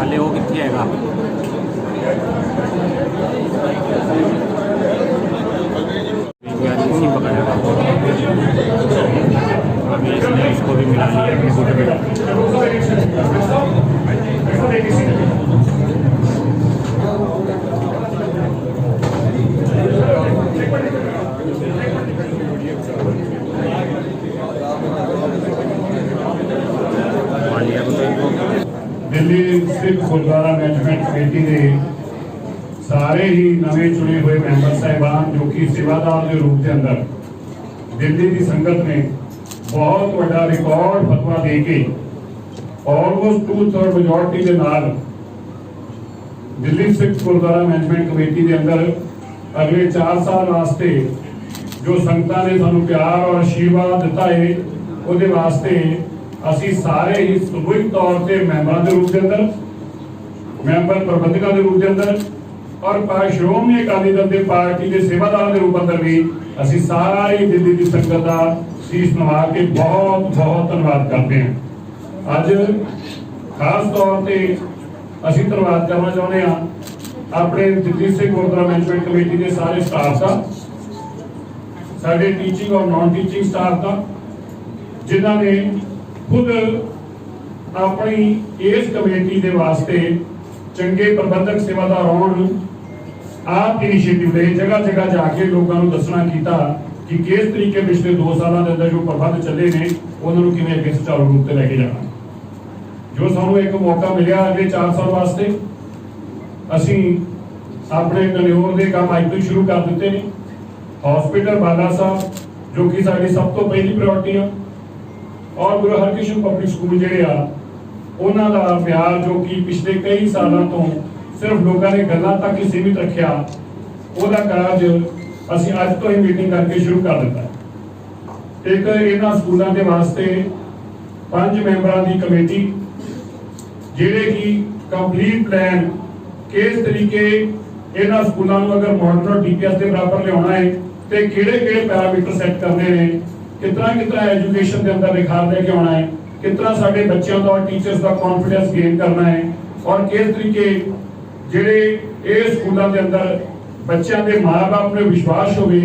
हाले वो कितने हैगा। अभी इसने इसको भी मिला लिया अपने फोटो में। दिल्ली सिख गुरुद्वारा मैनेजमेंट कमेटी के सारे ही नवे चुने हुए मैंबर साहिबान जो कि सेवादार के रूप के अंदर दिल्ली की संगत ने बहुत बड़ा रिकॉर्ड फतवा दे के ऑलमोस्ट 2/3 मेजोरिटी के नाल दिल्ली सिख गुरुद्वारा मैनेजमेंट कमेटी के अंदर अगले 4 साल वास्ते जो संगतां ने सानू प्यार और आशीर्वाद दिता है उहदे वास्ते असी सारे ही समूहिक तौर पर मैंबर के रूप के अंदर मैंबर प्रबंधकों के रूप के अंदर और श्रोमणी अकाली दल के पार्टी के सेवादार के रूप अंदर भी असी सारी दिल्ली की संगत का शीश नवा के बहुत बहुत धन्यवाद करते हैं। अज खास तौर पर असी धन्यवाद करना चाहते हैं अपने दिल्ली सिख गुरुद्वारा मैनेजमेंट कमेटी के सारे स्टाफ का, साढ़े टीचिंग और नॉन टीचिंग स्टाफ का, जिन्होंने खुद अपनी इस कमेटी के वास्ते चंगे प्रबंधक सेवादार होने आप इनिशिएटिव ले जगह जगह जाके लोगों को दसना किया कि किस तरीके पिछले 2 सालों के अंदर जो प्रबंध चले ने उन्होंने किवें अगे सुचारू रूप से लैके जाना। जो सानू एक मौका मिला अगले 4 साल वास्ते असी अपने टन्योर के काम अज तो शुरू कर दिते ने। हॉस्पिटल बाला साहब जो कि साडी सब तो पहली प्रायोरिटी है और गुरु हरकृष्ण पब्लिक स्कूल जिहड़े आ उन्हां दा प्यार जो कि पिछले कई सालों तो सिर्फ लोगों ने गल्लां तक ही सीमित रखिया उहदा कारज असीं अज तो ही मीटिंग करके शुरू कर दिता। एक इन्हां स्कूलों के वास्ते 5 मैंबरां दी कमेटी जिहड़े कि कंप्लीट प्लान किस तरीके इन्हां स्कूलों नूं अगर मॉडल डीपीएस के बराबर लियाउणा है तो किहड़े पैरामीटर सैट करने ने, कितना एजुकेशन के अंदर निखार लेके आना है, कितना साडे बच्चों का और टीचर्स का कॉन्फिडेंस गेन करना है और किस तरीके जिहड़े इह स्कूलों के अंदर बच्चों के माँ बाप में विश्वास हो कि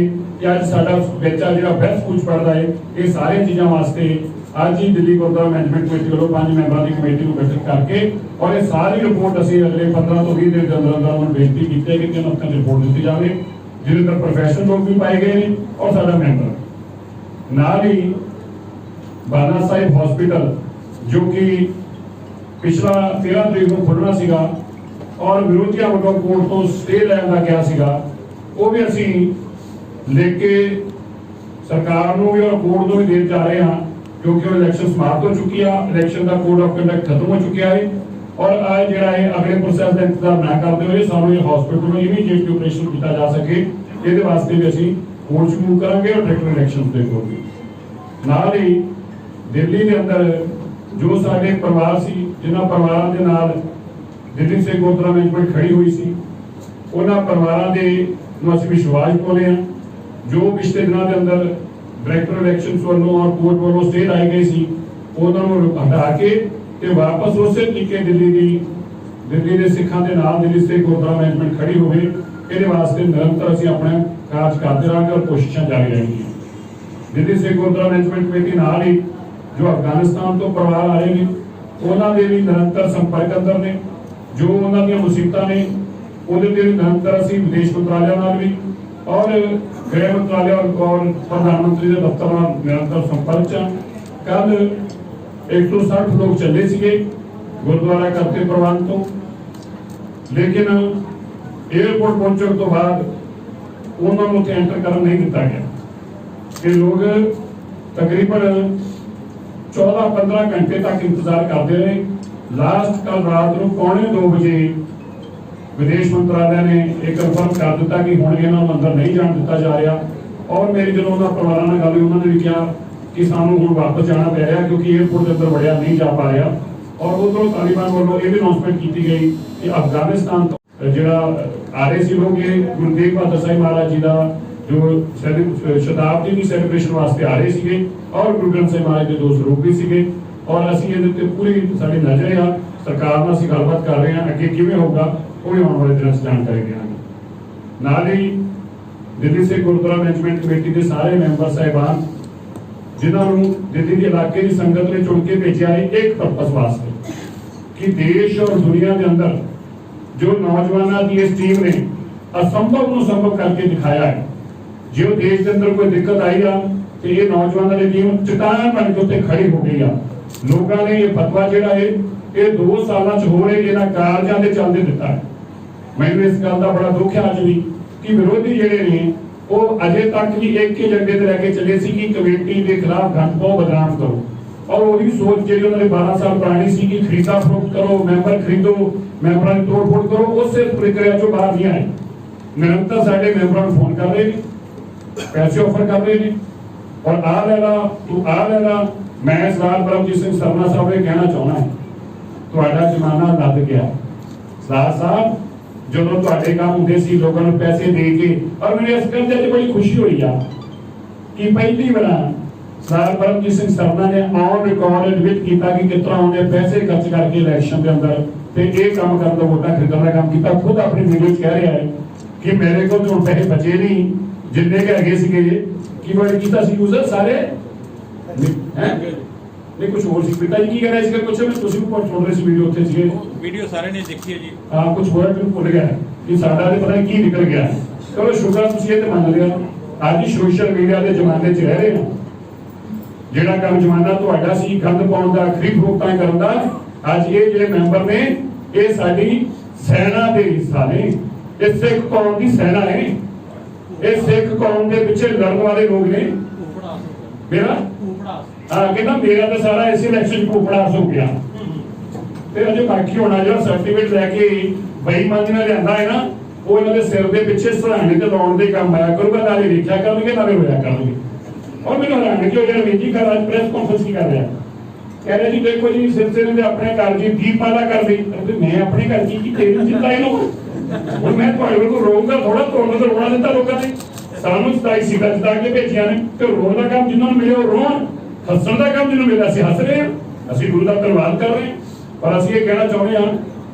अज साडा बच्चा जिहड़ा बेस्ट स्कूल पढ़ता है। ये सारी चीज़ों वास्ते अज ही दिल्ली गुरुद्वारा मैनेजमेंट कमेटी वालों 5 मैंबरों की कमेटी को गठित करके और ये सारी रिपोर्ट असीं अगले 15 तो 20 दिन के अंदर अंदर उन्होंने बेनती की है कि 3 हफ्तों रिपोर्ट दी जाए जिसके अंदर प्रोफैशनल लोग भी पाए गए हैं और साडा मैंबर नाल ही बाला साहिब हॉस्पिटल जो कि पिछला 13 तरीक को खुलना सीगा और विरोधियों वालों कोर्ट तो स्टे लैंदा गया सीगा वो भी असी लेके सरकार को भी और कोर्ट को भी दे जा रहे हैं क्योंकि इलेक्शन समाप्त हो चुकी है। इलेक्शन का कोड ऑफ कंडक्ट खत्म हो चुका है और आज जो है अगले प्रोसैस का इंतजार ना करते हुए सानू ये हॉस्पिटल में इमीडिएट ऑपरेशन किया जा सके ये वास्ते भी असी कोर्ट मूव करांगे और डायरेक्टर इलेक्शन के कोर्ट भी नाल ही दिल्ली के अंदर जो साडे परिवार सी जिन्हां परिवारां दे नाल दिल्ली सिख गुरुद्वारा मैनेजमेंट खड़ी हुई सी उन्हां परिवारां दे नूं असीं विश्वास पाउंदे हां जो पिछले दिनों के अंदर डायरेक्टर इलेक्शन वालों और कोर्ट वालों स्टे लाई गई सी उन्होंने हटा के ते वापस उस तरीके दिल्ली के सिखां दे नाल दिल्ली सिख गुरुद्वारा मैनेजमेंट खड़ी होवे इहदे वास्ते निरंतर असीं अपने कार्य करते रहांगे और कोशिशां जारी रहेंगी। दिल्ली सिख गुरुद्वारा मैनेजमेंट कमेटी नाल ही जो अफगानिस्तान तो परिवार आ रहे हैं उन्होंने भी निरंतर संपर्क अंदर ने जो उन्होंने मुसीबत ने उहदे निरंतर असीं विदेश मंत्रालय नाल भी और गृह मंत्रालय और प्रधानमंत्री के दफ्तर निरंतर संपर्क कल 160 लोग चले थे गुरुद्वारा करते प्रबंध तो लेकिन एयरपोर्ट पहुंचने तो बाद उन्होंने एंटर कर नहीं दिता गया कि लोग तकरीबन 14-15 घंटे तक इंतजार करते रहे। लास्ट कल रात को 1:45 बजे विदेश मंत्रालय ने एक कंफर्म कर दिता कि हुण इन्हां नूं अंदर नहीं जाण दिता जा रहा और मेरी जो परिवार नाल गल उन्होंने भी कहा कि सानू हुण वापस जाना पै रहा क्योंकि एयरपोर्ट के अंदर वड़िया नहीं जा पा रहा और उधरों तालिबान वालों ये भी अनाउंसमेंट की गई कि अफगानिस्तान तो जिहड़ा आ रहे सी लोग गुरु तेग बहादुर साहिब महाराज जी का जो शताब्दी की सैलीब्रेशन वास्ते आ रहे थे और गुरु ग्रंथ साहिब महाराज के 2 स्वरूप भी थे और असीं इहदे ते पूरी साडी नज़र आ ਸਰਕਾਰ ਨਾਲ ਅਸੀਂ ਗੱਲਬਾਤ ਕਰ ਰਹੇ ਹਾਂ, ਅੱਗੇ ਕਿਵੇਂ ਹੋਊਗਾ ਉਹ ਵੀ ਆਉਣ ਵਾਲੇ ਦਿਨਾਂ 'ਚ ਜਾਣਕਾਰੀ ਦੇਵਾਂਗੇ। ਨਾਲ ਹੀ ਦਿੱਲੀ ਸਿੱਖ ਗੁਰਦੁਆਰਾ ਮੈਨੇਜਮੈਂਟ ਕਮੇਟੀ ਦੇ ਸਾਰੇ ਮੈਂਬਰ ਸਾਹਿਬਾਨ ਜਿਨ੍ਹਾਂ ਨੂੰ ਦਿੱਲੀ ਦੇ ਇਲਾਕੇ ਦੀ ਸੰਗਤ ਨੇ ਚੁਣ ਕੇ ਭੇਜਿਆ ਹੈ ਇੱਕ ਪਰਪਸ ਵਾਸਤੇ ਕਿ ਦੇਸ਼ ਔਰ ਦੁਨੀਆ ਦੇ ਅੰਦਰ ਜੋ ਨੌਜਵਾਨਾਂ ਦੀ ਇਸ ਟੀਮ ਨੇ ਅਸੰਭਵ ਨੂੰ ਸੰਭਵ ਕਰਕੇ ਦਿਖਾਇਆ ਹੈ। ਜੇ ਉਹ ਦੇਸ਼ ਦੇ ਅੰਦਰ ਕੋਈ ਦਿੱਕਤ ਆਈ ਆ ਤੇ ਇਹ ਨੌਜਵਾਨਾਂ ਦੀ ਟੀਮ ਚਟਾਨ ਬਣ ਕੇ ਉੱਤੇ ਖੜੀ ਹੋ ਗਈ ਆ। ਲੋਕਾਂ ਨੇ ਇਹ ਫਤਵਾ ਜਿਹੜਾ ਹੈ ਇਹ 2 ਸਾਲਾਂ 'ਚ ਹੋ ਰਹੇ ਇਹਨਾਂ ਕਾਰਜਾਂ ਦੇ ਚੱਲਦੇ ਦਿੱਤਾ ਹੈ। ਮੈਨੂੰ ਇਸ ਗੱਲ ਦਾ ਬੜਾ ਦੁੱਖ ਹੈ ਅੱਜ ਵੀ ਕਿ ਵਿਰੋਧੀ ਜਿਹੜੇ ਨੇ ਉਹ ਅਜੇ ਤੱਕ ਵੀ ਇੱਕ ਹੀ ਏਜੰਡੇ ਤੇ ਲੈ ਕੇ ਚੱਲੇ ਸੀ ਕਿ ਕਮੇਟੀ ਦੇ ਖਿਲਾਫ ਗੰਦ ਪਾਓ, ਬਦਨਾਮ ਕਰੋ, ਔਰ ਉਹੀ ਸੋਚ ਜਿਹੜੀ ਉਹਨਾਂ ਦੇ 12 ਸਾਲ ਪੁਰਾਣੀ ਸੀ ਕਿ ਖਰੀਦਾ ਫਰੋਖਤ ਕਰੋ, ਮੈਂਬਰ ਖਰੀਦੋ, ਮੈਂਬਰਾਂ ਦੀ ਤੋੜ ਫੋੜ ਕਰੋ, ਉਸੇ ਪ੍ਰਕਿਰਿਆ ਚੋਂ ਬਾਹਰ ਨਹੀਂ ਆਏ। ਨਿਰੰਤਰ ਸਾਡੇ ਮੈਂਬਰਾਂ ਨੂੰ ਫੋਨ ਕਰ ਰਹੇ ਨੇ, ਪੈਸੇ ਆਫਰ ਕਰ ਰਹੇ ਨੇ, ਔਰ ਆ ਲੈ ਲਾ ਤੂੰ ਆ ਲੈ ਲਾ। ਮੈਂ ਸਰਦਾਰ ਪਰਮਜੀਤ ਸਿੰਘ ਸਰਨਾ ਸਾਹਿਬ ਨੂੰ ਕਹਿਣਾ ਚਾਹੁੰਦਾ ਹਾਂ, ਤੁਹਾਡਾ ਜ਼ਮਾਨਾ ਲੱਗ ਗਿਆ। ਸਰਦਾਰ ਸਾਹਿਬ ਜਦੋਂ ਤੁਹਾਡੇ ਕੰਮ ਹੁੰਦੇ ਸੀ ਲੋਕਾਂ ਨੂੰ ਪੈਸੇ ਦੇ ਕੇ, ਔਰ ਮੈਨੂੰ ਇਸ ਗੱਲ ਤੇ ਬੜੀ ਖੁਸ਼ੀ ਹੋਈ ਆ ਕਿ ਪਹਿਲੀ ਵਾਰ ਸਰਦਾਰ ਪਰਮਜੀਤ ਸਿੰਘ ਸਰਨਾ ਨੇ ਔਨ ਰਿਕਾਰਡ ਐਡਮਿਟ ਕੀਤਾ ਕਿ ਕਿਸ ਤਰ੍ਹਾਂ ਉਹਨੇ ਪੈਸੇ ਖਰਚ ਕਰਕੇ ਇਲੈਕਸ਼ਨ ਦੇ ਅੰਦਰ ਤੇ ਇਹ ਕੰਮ ਕਰਨ ਦਾ ਵੋਟਾਂ ਖਰੀਦਣ ਦਾ ਕੰਮ ਕੀਤਾ। ਖੁਦ ਆਪਣੀ ਵੀਡੀਓ 'ਚ ਕਹਿ ਰਿਹਾ ਹੈ ਕਿ ਮੇਰੇ ਕੋਲ ਤਾਂ ਪੈਸੇ ਬਚੇ ਨਹੀਂ ਜਿੰਨੇ ਕਿ ਹੈਗੇ ਸੀਗੇ। ਕੀ ਵਰਡ ਕੀਤਾ ਸੀ ਯੂਜ਼ਰ ਸਾਰੇ ਨਹੀਂ ਕੁਝ ਹੋਰ ਸੀ। ਪਿਤਾ ਜੀ ਕੀ ਕਹਿ ਰਹੇ ਸੀਗੇ ਕੁਝ ਮੈਂ ਤੁਸੀਂ ਵੀ ਸੁਣ ਰਹੇ ਸੀ ਵੀਡੀਓ ਉੱਥੇ ਸੀਗੇ, ਵੀਡੀਓ ਸਾਰਿਆਂ ਨੇ ਦੇਖੀ ਹੈ ਜੀ। ਹਾਂ ਕੁਝ ਵਰਡ ਮੈਨੂੰ ਭੁੱਲ ਗਿਆ ਕਿ ਸਾਡਾ ਤੇ ਪਤਾ ਨਹੀਂ ਕੀ ਨਿਕਲ ਗਿਆ। ਚਲੋ ਸ਼ੁਕਰ ਤੁਸੀਂ ਇਹ ਤੇ ਮੰਨ ਲਿਆ। ਅੱਜ ਸੋਸ਼ਲ ਮੀਡੀਆ ਦੇ ਜ਼ਮਾਨੇ 'ਚ ਰਹਿ ਰਹੇ ਹਾਂ। ਜਿਹੜਾ ਕੰਮ ਜ਼ਮਾਨਾ ਤੁਹਾਡਾ ਸੀ ਗੰਦ ਪਾਉਣ ਦਾ, ਖਰੀਦ ਫਰੋਖਤਾਂ ਕਰਨ ਦਾ, ਅੱਜ ਇਹ ਜਿਹੜੇ ਮੈਂਬਰ ਨੇ ਇਹ ਸਾਡੀ ਸੈਨਾ ਦੇ ਹਿੱਸਾ ਨੇ। ਇਹ ਸਿੱਖ ਕੌਮ ਦੀ ਸੈਨਾ ਹੈ। ਇਹ ਸਿੱਖ ਕੌਮ ਦੇ ਪਿੱਛੇ ਲੜਨ ਵਾਲੇ ਲੋਕ ਨੇ। ਮੇਰਾ ਕਹਿੰਦਾ ਮੇਰਾ ਤਾਂ ਸਾਰਾ ਇਸੇ ਇਲੈਕਸ਼ਨ ਕੋ ਉਪੜਾਸ ਹੋ ਗਿਆ ਤੇ ਅਜੇ ਬਾਕੀ ਹੋਣਾ ਜਿਹੜਾ ਸਰਟੀਫਿਕੇਟ ਲੈ ਕੇ ਬੇਈਮਾਨੀ ਨਾਲ ਲਿਆਂਦਾ ਹੈ ਨਾ ਉਹ ਇਹਨਾਂ ਦੇ ਸਿਰ ਦੇ ਪਿੱਛੇ ਸਰਾਣੇ ਤੇ ਲਾਉਣ ਦੇ ਕੰਮ ਆਇਆ ਕਰੂਗਾ। ਨਾਲੇ ਵੇਖਿਆ ਕਰਨਗੇ ਨਾਲੇ ਹੋਇਆ ਕਰਨਗੇ। ਔਰ ਮੈਨੂੰ ਹੈਰਾਨ ਕਿਉਂ ਜਿਹੜਾ ਵੇਜੀ ਕਰ ਅੱਜ ਪ੍ਰੈਸ ਕਾਨਫਰੰਸ ਕੀ ਕਰ ਰਿਹਾ, ਕਹਿ ਰਿਹਾ ਜੀ ਦੇਖੋ ਜੀ ਸਿਲਸਿਲੇ ਦੇ ਆਪਣੇ ਘਰ ਜੀ ਦੀਪਮਾਲਾ ਕਰ ਲਈ। ਮੈਂ ਆਪਣੇ ਘਰ ਕੀ ਤੇਰੀ ਚਿੰਤਾ ਇਹਨੂੰ ਹੁਣ ਮੈਂ ਤੁਹਾਡੇ ਕੋਲ ਰੋਊਂਗਾ ਥੋੜਾ, ਤੁਹਾਨੂੰ ਤਾਂ ਰੋਣਾ ਦਿੱਤਾ ਲੋਕਾਂ ਨੇ। ਸਾਨੂੰ 27 ਸੀਟਾਂ ਜਿਤਾ ਕੇ ਭੇਜੀਆਂ ਨੇ ਤੇ ਰੋਣ ਦਾ ਕੰਮ ਜਿਨ੍ਹਾਂ ਨੂੰ ਮਿਲਿਆ ਉਹ ਰੋਣ, ਹੱਸਣ ਦਾ ਕੰਮ ਜਿਹਨੂੰ ਮਿਲਿਆ ਅਸੀਂ ਹੱਸ ਰਹੇ ਹਾਂ। ਅਸੀਂ ਗੁਰੂ ਦਾ ਧੰਨਵਾਦ ਕਰ ਰਹੇ ਹਾਂ। ਪਰ ਅਸੀਂ ਇਹ ਕਹਿਣਾ ਚਾਹੁੰਦੇ ਹਾਂ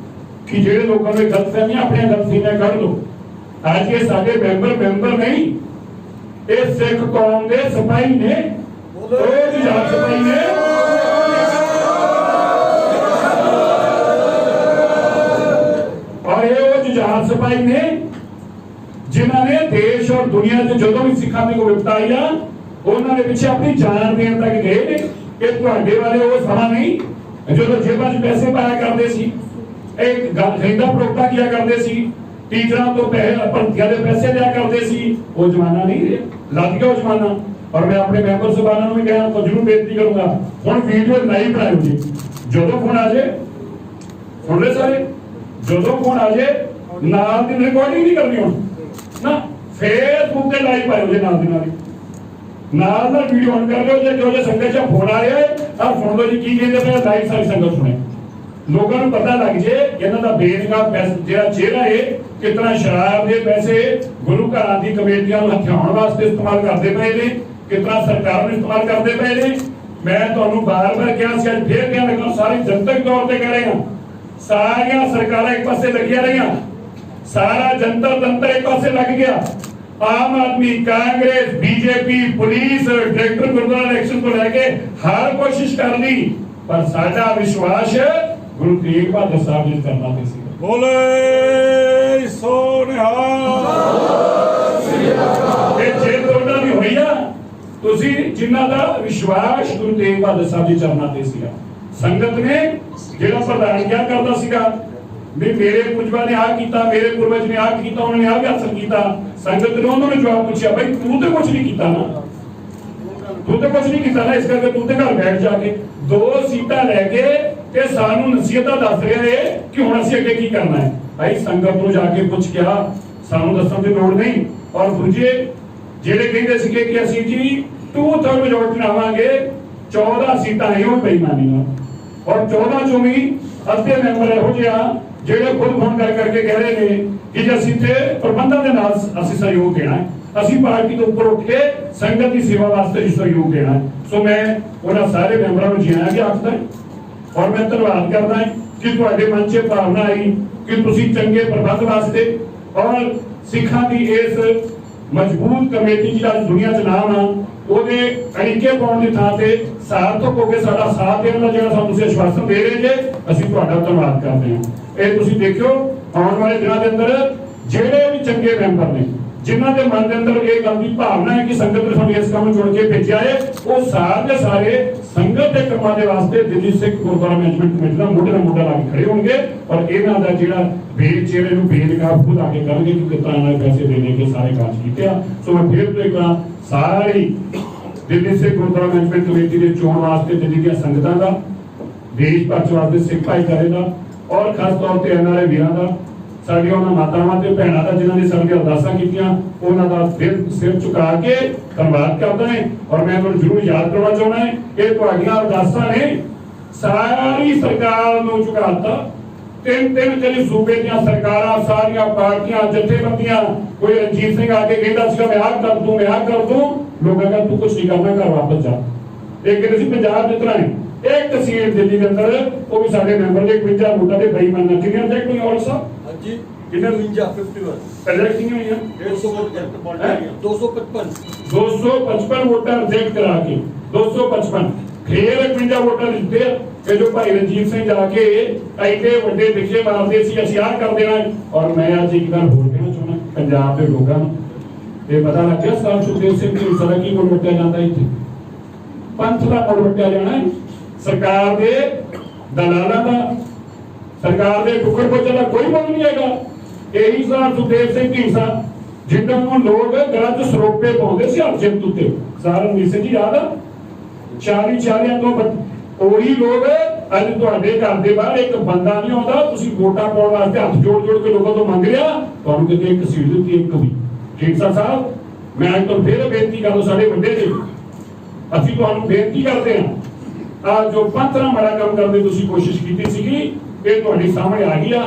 ਕਿ ਜਿਹੜੇ ਲੋਕਾਂ ਨੂੰ ਗਲਤਫਹਿਮੀਆਂ ਆਪਣੀਆਂ ਗਲਤਫਹਿਮੀਆਂ ਕੱਢ ਲਓ। ਅੱਜ ਇਹ ਸਾਡੇ ਮੈਂਬਰ ਨਹੀਂ, ਇਹ ਸਿੱਖ ਕੌਮ ਦੇ ਸਿਪਾਹੀ ਨੇ, ਉਹ ਜੁਝਾਰ ਸਿਪਾਹੀ ਨੇ। ਔਰ ਇਹ ਉਹ ਜੁਝਾਰ ਸਿਪਾਹੀ ਨੇ ਜਿਨ੍ਹਾਂ ਨੇ ਦੇਸ਼ ਔਰ ਦੁਨੀਆ 'ਚ ਜਦੋਂ ਵੀ ਸਿੱਖਾਂ ਦੀ ਕੋਈ ਵਿਪਤਾ ਆਈ ਆ ਉਹਨਾਂ ਦੇ ਪਿੱਛੇ ਆਪਣੀ ਜਾਨ ਦੇਣ ਤੱਕ ਗਏ ਨੇ। ਇਹ ਤੁਹਾਡੇ ਵਾਲੇ ਉਹ ਸਮਾਂ ਨਹੀਂ ਜਦੋਂ ਜੇਬਾਂ 'ਚ ਪੈਸੇ ਪਾਇਆ ਕਰਦੇ ਸੀ, ਇੱਕ ਖਰੀਦਾ ਫਰੋਖਤਾ ਕੀਆ ਕਰਦੇ ਸੀ, ਟੀਚਰਾਂ ਤੋਂ ਪੈਸੇ ਭਰਤੀਆਂ ਦੇ ਪੈਸੇ ਲਿਆ ਕਰਦੇ ਸੀ। ਉਹ ਜ਼ਮਾਨਾ ਨਹੀਂ ਰਿਹਾ, ਲੱਗ ਗਿਆ ਉਹ ਜ਼ਮਾਨਾ। ਔਰ ਮੈਂ ਆਪਣੇ ਮੈਂਬਰ ਸਾਹਿਬਾਨਾਂ ਨੂੰ ਵੀ ਕਹਿਣਾ ਤਾਂ ਜ਼ਰੂਰ ਬੇਨਤੀ ਕਰੂੰਗਾ, ਹੁਣ ਵੀਡੀਓ ਲਾਈਵ ਬਣਾਇਓ ਜੀ। ਜਦੋਂ ਫੋਨ ਆ ਜਾਏ ਸੁਣ ਲੈ ਸਾਰੇ, ਜਦੋਂ ਫੋਨ ਆ ਜਾਏ ਨਾਲ ਦੀ ਰਿਕਾਰਡਿੰਗ ਨਹੀਂ ਕਰਨੀ ਹੁਣ ਨਾ, ਫੇਸਬੁੱਕ ਤੇ ਲਾਈਵ ਪਾਇਓ ਜੀ ਨਾਲ ਦੀ ਨਾਲ ਵੀਡੀਓ ਔਨ ਕਰ ਲਿਓ। ਜੇ ਸੰਗਤ 'ਚ ਫੋਨ ਆ ਰਿਹਾ ਤਾਂ ਸੁਣ ਲਓ ਜੀ ਕੀ ਕਹਿੰਦੇ ਪਏ, ਲਾਈਵ ਸਾਰੀ ਸੰਗਤ ਸੁਣੇ, ਲੋਕਾਂ ਨੂੰ ਪਤਾ ਲੱਗ ਜੇ ਇਹਨਾਂ ਦਾ ਬੇਨਕਾਬ ਜਿਹੜਾ ਚਿਹਰਾ ਹੈ ਕਿਤਨਾ ਸ਼ਰਾਬ ਦੇ ਪੈਸੇ ਗੁਰੂ ਘਰਾਂ ਦੀ ਕਮੇਟੀਆਂ ਨੂੰ ਹਥਿਆਉਣ ਵਾਸਤੇ ਇਸਤੇਮਾਲ ਕਰਦੇ ਪਏ ਨੇ, ਕਿਤਨਾ ਸਰਕਾਰ ਨੂੰ ਇਸਤੇਮਾਲ ਕਰਦੇ ਪਏ ਨੇ। ਮੈਂ ਤੁਹਾਨੂੰ ਬਾਰ-ਬਾਰ ਕਿਹਾ ਸੀ, ਅੱਜ ਫੇਰ ਕਹਿਣ ਲੱਗਾ, ਸਾਰੀ ਜਨਤਕ ਤੌਰ ਤੇ ਕਹਿ ਰਹੇ ਹਾਂ, ਸਾਰੀਆਂ ਸਰਕਾਰਾਂ ਇੱਕ ਪਾਸੇ ਲੱਗੀਆਂ ਰਹੀਆਂ, ਸਾਰਾ ਜਨਤਰ ਤੰਤਰ ਇੱਕ ਪਾਸੇ ਲੱਗ ਗਿਆ। Aam Aadmi, Congress, BJP, police, director gurdwara election ਤੋਂ ਲੈ ਕੇ ਹਰ ਕੋਸ਼ਿਸ਼ ਕਰ ਲਈ, ਪਰ ਸਾਡਾ ਵਿਸ਼ਵਾਸ ਗੁਰੂ ਤੇਗ ਬਹਾਦਰ ਸਾਹਿਬ ਜੀ ਕਰਨਾ ਤੇ ਸੀ। ਬੋਲੇ ਸੋ ਨਿਹਾਲ। ਇਹ ਜੇ ਦੋਨਾਂ ਦੀ ਹੋਈ ਆ, ਤੁਸੀਂ ਜਿਨ੍ਹਾਂ ਦਾ ਵਿਸ਼ਵਾਸ ਗੁਰੂ ਤੇਗ ਬਹਾਦਰ ਸਾਹਿਬ ਜੀ ਚਰਨਾਂ ਤੇ ਸੀਗਾ। ਸੰਗਤ ਨੇ ਜਿਹੜਾ ਪ੍ਰਧਾਨ ਕਿਹਾ ਕਰਦਾ ਸੀਗਾ ਵੀ ਮੇਰੇ ਪੁਰਜਾ ਨੇ ਆਹ ਕੀਤਾ, ਮੇਰੇ ਪੂਰਵਜ ਨੇ ਆਹ ਕੀਤਾ, ਉਹਨਾਂ ਨੇ ਆਹ ਹਾਸਲ ਕੀਤਾ। ਸੰਗਤ ਨੇ ਉਹਨਾਂ ਨੂੰ ਜਵਾਬ ਪੁੱਛਿਆ, ਬਈ ਤੂੰ ਤੇ ਕੁਝ ਨਹੀਂ ਕੀਤਾ ਨਾ, ਤੂੰ ਤੇ ਕੁਝ ਨਹੀਂ ਕੀਤਾ ਨਾ, ਇਸ ਕਰਕੇ ਤੂੰ ਤੇ ਘਰ ਬੈਠ ਜਾ ਕੇ 2 ਸੀਟਾਂ ਲੈ ਕੇ ਤੇ ਸਾਨੂੰ ਨਸੀਹਤਾਂ ਦੱਸ ਰਿਹਾ ਹੈ ਕਿ ਹੁਣ ਅਸੀਂ ਅੱਗੇ ਕੀ ਕਰਨਾ ਹੈ। ਭਾਈ ਸੰਗਤ ਨੂੰ ਜਾ ਕੇ ਪੁੱਛ ਕੇ ਸਾਨੂੰ ਦੱਸਣ ਦੀ ਲੋੜ ਨਹੀਂ। ਔਰ ਦੂਜੇ ਜਿਹੜੇ ਕਹਿੰਦੇ ਸੀਗੇ ਕਿ ਅਸੀਂ ਜੀ 2/3 ਮੈਜੋਰਟੀ ਆਵਾਂਗੇ, 14 ਸੀਟਾਂ ਆਈਆਂ ਉਹ ਬੇਈਮਾਨੀ ਨਾਲ। ਔਰ 14 ਚੋਂ ਵੀ ਅੱਧੇ ਮੈਂਬਰ ਇਹੋ ਜਿਹੇ ਜਿਹੜੇ ਖੁਦ ਫੋਨ ਕਰਕੇ ਕਹਿ ਰਹੇ ਨੇ ਕਿ ਜੇ ਅਸੀਂ ਤੇ ਪ੍ਰਬੰਧਾਂ ਦੇ ਨਾਲ ਅਸੀਂ ਸਹਿਯੋਗ ਦੇਣਾ ਹੈ, ਅਸੀਂ ਪਾਰਟੀ ਤੋਂ ਉੱਪਰ ਉੱਠ ਕੇ ਸੰਗਤ ਦੀ ਸੇਵਾ ਵਾਸਤੇ ਸਹਿਯੋਗ ਦੇਣਾ ਹੈ। ਸੋ ਮੈਂ ਉਹਨਾਂ ਸਾਰੇ ਮੈਂਬਰਾਂ ਨੂੰ ਜੀ ਆਇਆਂ ਕਿ ਆਖਦਾ ਔਰ ਮੈਂ ਧੰਨਵਾਦ ਕਰਦਾ कि तुहाडे मन च भावना आई कि तुसी चंगे प्रबंध वास्ते और सिखां दी इस मजबूत कमेटी जिहड़ा दुनिया च नाम आ ਉਹਦੇ ਅੜਿੱਕੇ ਪਾਉਣ ਦੀ ਥਾਂ ਤੇ ਸਾਰਥਕ ਹੋ ਕੇ ਸਾਡਾ ਸਾਥ ਦੇਣ ਦਾ ਜਿਹੜਾ ਸਾਨੂੰ ਤੁਸੀਂ ਆਸ਼ਵਾਸਨ ਦੇ ਰਹੇ ਜੇ ਅਸੀਂ ਤੁਹਾਡਾ ਧੰਨਵਾਦ ਕਰਦੇ ਹਾਂ। ਇਹ ਤੁਸੀਂ ਦੇਖਿਓ ਆਉਣ ਵਾਲੇ ਦਿਨਾਂ ਦੇ ਅੰਦਰ ਜਿਹੜੇ ਵੀ ਚੰਗੇ ਮੈਂਬਰ ਨੇ ਜਿਨ੍ਹਾਂ ਦੇ ਮਨ ਦੇ ਅੰਦਰ ਇਹ ਗੱਲ ਦੀ ਭਾਵਨਾ ਹੈ ਕਿ ਸੰਗਤ ਨੇ ਸਾਨੂੰ ਇਸ ਕੰਮ ਚੁਣ ਕੇ ਭੇਜਿਆ ਹੈ ਉਹ ਸਾਰੇ ਸਾਰੇ ਸੰਗਤ ਦੇ ਕੰਮਾਂ ਦੇ ਵਾਸਤੇ ਦਿੱਲੀ ਸਿੱਖ ਗੁਰਦੁਆਰਾ ਮੈਨੇਜਮੈਂਟ ਕਮੇਟੀ ਦਾ ਮੋਢੇ ਨਾਲ ਮੋਢਾ ਲਾ ਕੇ ਖੜੇ ਹੋਣਗੇ ਔਰ ਇਹਨਾਂ ਦਾ ਜਿਹੜਾ ਚਿਹਰੇ ਨੂੰ ਬੇਨਕਾਬ ਖੁਦ ਆ ਕੇ ਕਰਨਗੇ ਕਿ ਕਿਸ ਤਰ੍ਹਾਂ ਨਾਲ ਪੈਸੇ ਦੇ ਕੇ ਸਾਰੇ ਕਾਜ ਕੀਤੇ ਆ। ਸੋ ਮੈਂ ਫਿਰ ਤੋਂ ਇੱਕ ਵਾਰ ਸਾਰੀ ਦਿੱਲੀ ਸਿੱਖ ਗੁਰਦੁਆਰਾ ਮੈਨੇਜਮੈਂਟ ਕਮੇਟੀ ਦੇ ਚੋਣ ਵਾਸਤੇ ਦਿੱਲੀ ਦੀਆਂ ਸੰਗਤਾਂ ਦਾ ਦੇਸ਼ ਭਰ ਚ ਵਾਸਤੇ ਸਿੱਖ ਭਾਈਚਾਰੇ ਦਾ ਔਰ ਖਾਸ ਤੌਰ ਤੇ ਐਨਆਰਆਈ ਵੀਰਾਂ ਦਾ ਸਾਡੀਆਂ ਉਹਨਾਂ ਮਾਤਾਵਾਂ ਤੇ ਭੈਣਾਂ ਦਾ ਜਿਨ੍ਹਾਂ ਨੇ ਸਾਡੀਆਂ ਅਰਦਾਸਾਂ ਕੀਤੀਆਂ ਉਹਨਾਂ ਦਾ ਸਿਰ ਝੁਕਾ ਕੇ ਧੰਨਵਾਦ ਕਰਦਾ ਹਾਂ। ਔਰ ਮੈਂ ਤੁਹਾਨੂੰ ਜ਼ਰੂਰ ਯਾਦ ਕਰਵਾਉਣਾ ਚਾਹੁੰਦਾ ਹਾਂ ਇਹ ਤੁਹਾਡੀਆਂ ਅਰਦਾਸਾਂ ਨੇ ਸਾਰੀ ਸਰਕਾਰ ਨੂੰ ਝੁਕਾਤਾ। ਤਿੰਨ ਕਲੀ ਸੂਬੇ ਦੀਆਂ ਸਰਕਾਰਾਂ ਸਾਰੀਆਂ ਪਾਰਟੀਆਂ ਜਥੇਬੰਦੀਆਂ ਕੋਈ ਰਣਜੀਤ ਸਿੰਘ ਆ ਕੇ ਕਹਿੰਦਾ ਸੀਗਾ ਮੈਂ ਆਹ ਕਰ ਦੂੰ ਲੋਕਾਂ ਕਹਿੰਦਾ ਤੂੰ ਕੁਛ ਨਹੀਂ ਕਰਨਾ ਘਰ ਵਾਪਸ ਜਾ। ਇਹ ਕਹਿੰਦੇ ਸੀ ਪੰਜਾਬ ਜਿੱਤਣਾ ਹੈ ਇੱਕ ਸੀਟ ਦਿੱਲੀ ਦੇ ਅੰਦਰ ਉਹ ਵੀ ਸਾਡੇ ਮੈਂਬਰ ਦੇ 51 ਵੋਟਾਂ ਦੇ ਬੇਈਮਾਨਾਂ ਕਿੰਨੇ ਰਿਜੈਕਟ ਹੋਈਆਂ ਔਰ ਸਾਹਿਬ ਹਾਂਜੀ ਕਿੰਨੇ 51 ਰਿਜੈਕਟ ਕਿੰਨੇ ਹੋਈਆਂ 255 ਵੋਟਾਂ ਰਿਜੈਕਟ ਕਰਾ ਕੇ 255 ਫੇਰ 51 ਵੋਟਾਂ ਦਿੱਤੇ ਇਹ ਜੋ ਭਾਈ ਰਣਜੀਤ ਸਿੰਘ ਜਾ ਕੇ ਐਡੇ ਵੱਡੇ ਦਿਖੇ ਮਾਰਦੇ ਸੀ ਅਸੀਂ ਆਹ ਕਰ ਦੇਣਾ। ਔਰ ਮੈਂ ਅੱਜ ਇੱਕ ਗੱਲ ਹੋਰ ਕਹਿਣਾ ਚਾਹੁੰਦਾ ਪੰਜਾਬ ਦੇ ਲੋਕਾਂ ਨੂੰ ਇਹ ਪਤਾ ਲੱਗਿਆ ਸਾਹਿਬ ਸੁਖਦੇਵ ਸਿੰਘ ਦੀ ਸਦਾ ਕੀ ਮੁੱਲ ਵਟਿਆ ਜਾਂਦਾ ਇੱਥੇ ਪੰਥ ਦਾ ਮੁੱਲ ਵਟਿਆ ਜਾਣਾ ਸਰਕਾਰ ਦੇ ਦਲਾਲਾਂ ਦਾ ਸਰਕਾਰ ਦੇ ਟੁਕੜ ਪੁੱਜਣ ਦਾ ਕੋਈ ਮੁੱਲ ਨਹੀਂ ਹੈਗਾ। ਇਹੀ ਸਾਹਿਬ ਸੁਖਦੇਵ ਸਿੰਘ ਢੀਂਡਸਾ ਜਿੱਦਾਂ ਨੂੰ ਲੋਕ ਗਲਾਂ 'ਚ ਸਰੋਪੇ ਪਾਉਂਦੇ ਸੀ ਹਰਜਿੰਦ ਉੱਤੇ ਸਾਰਾ ਮਿਸੇ ਜੀ ਯਾਦ ਆ 40 ਤੋਂ ਉਹੀ ਲੋਕ ਅੱਜ ਤੁਹਾਡੇ ਘਰ ਦੇ ਬਾਹਰ ਇੱਕ ਬੰਦਾ ਨਹੀਂ ਆਉਂਦਾ ਤੁਸੀਂ ਵੋਟਾਂ ਪਾਉਣ ਵਾਸਤੇ ਹੱਥ ਜੋੜ ਕੇ ਲੋਕਾਂ ਤੋਂ ਮੰਗ ਲਿਆ ਤੁਹਾਨੂੰ ਕਿਤੇ ਇੱਕ ਸੀਟ ਦਿੱਤੀ ਇੱਕ ਵੀ। ਢੀਂਡਸਾ ਸਾਹਿਬ ਮੈਂ ਅੱਜ ਤੋਂ ਫਿਰ ਬੇਨਤੀ ਕਰਦਾ ਸਾਡੇ ਵੱਡੇ ਜੀ ਅਸੀਂ ਤੁਹਾਨੂੰ ਬੇਨਤੀ ਕਰਦੇ ਹਾਂ ਆ ਜੋ ਪੰਥ ਨਾਲ ਮਾੜਾ ਕੰਮ ਕਰਨ ਦੀ ਤੁਸੀਂ ਕੋਸ਼ਿਸ਼ ਕੀਤੀ ਸੀਗੀ ਇਹ ਤੁਹਾਡੇ ਸਾਹਮਣੇ ਆ ਗਈ ਆ।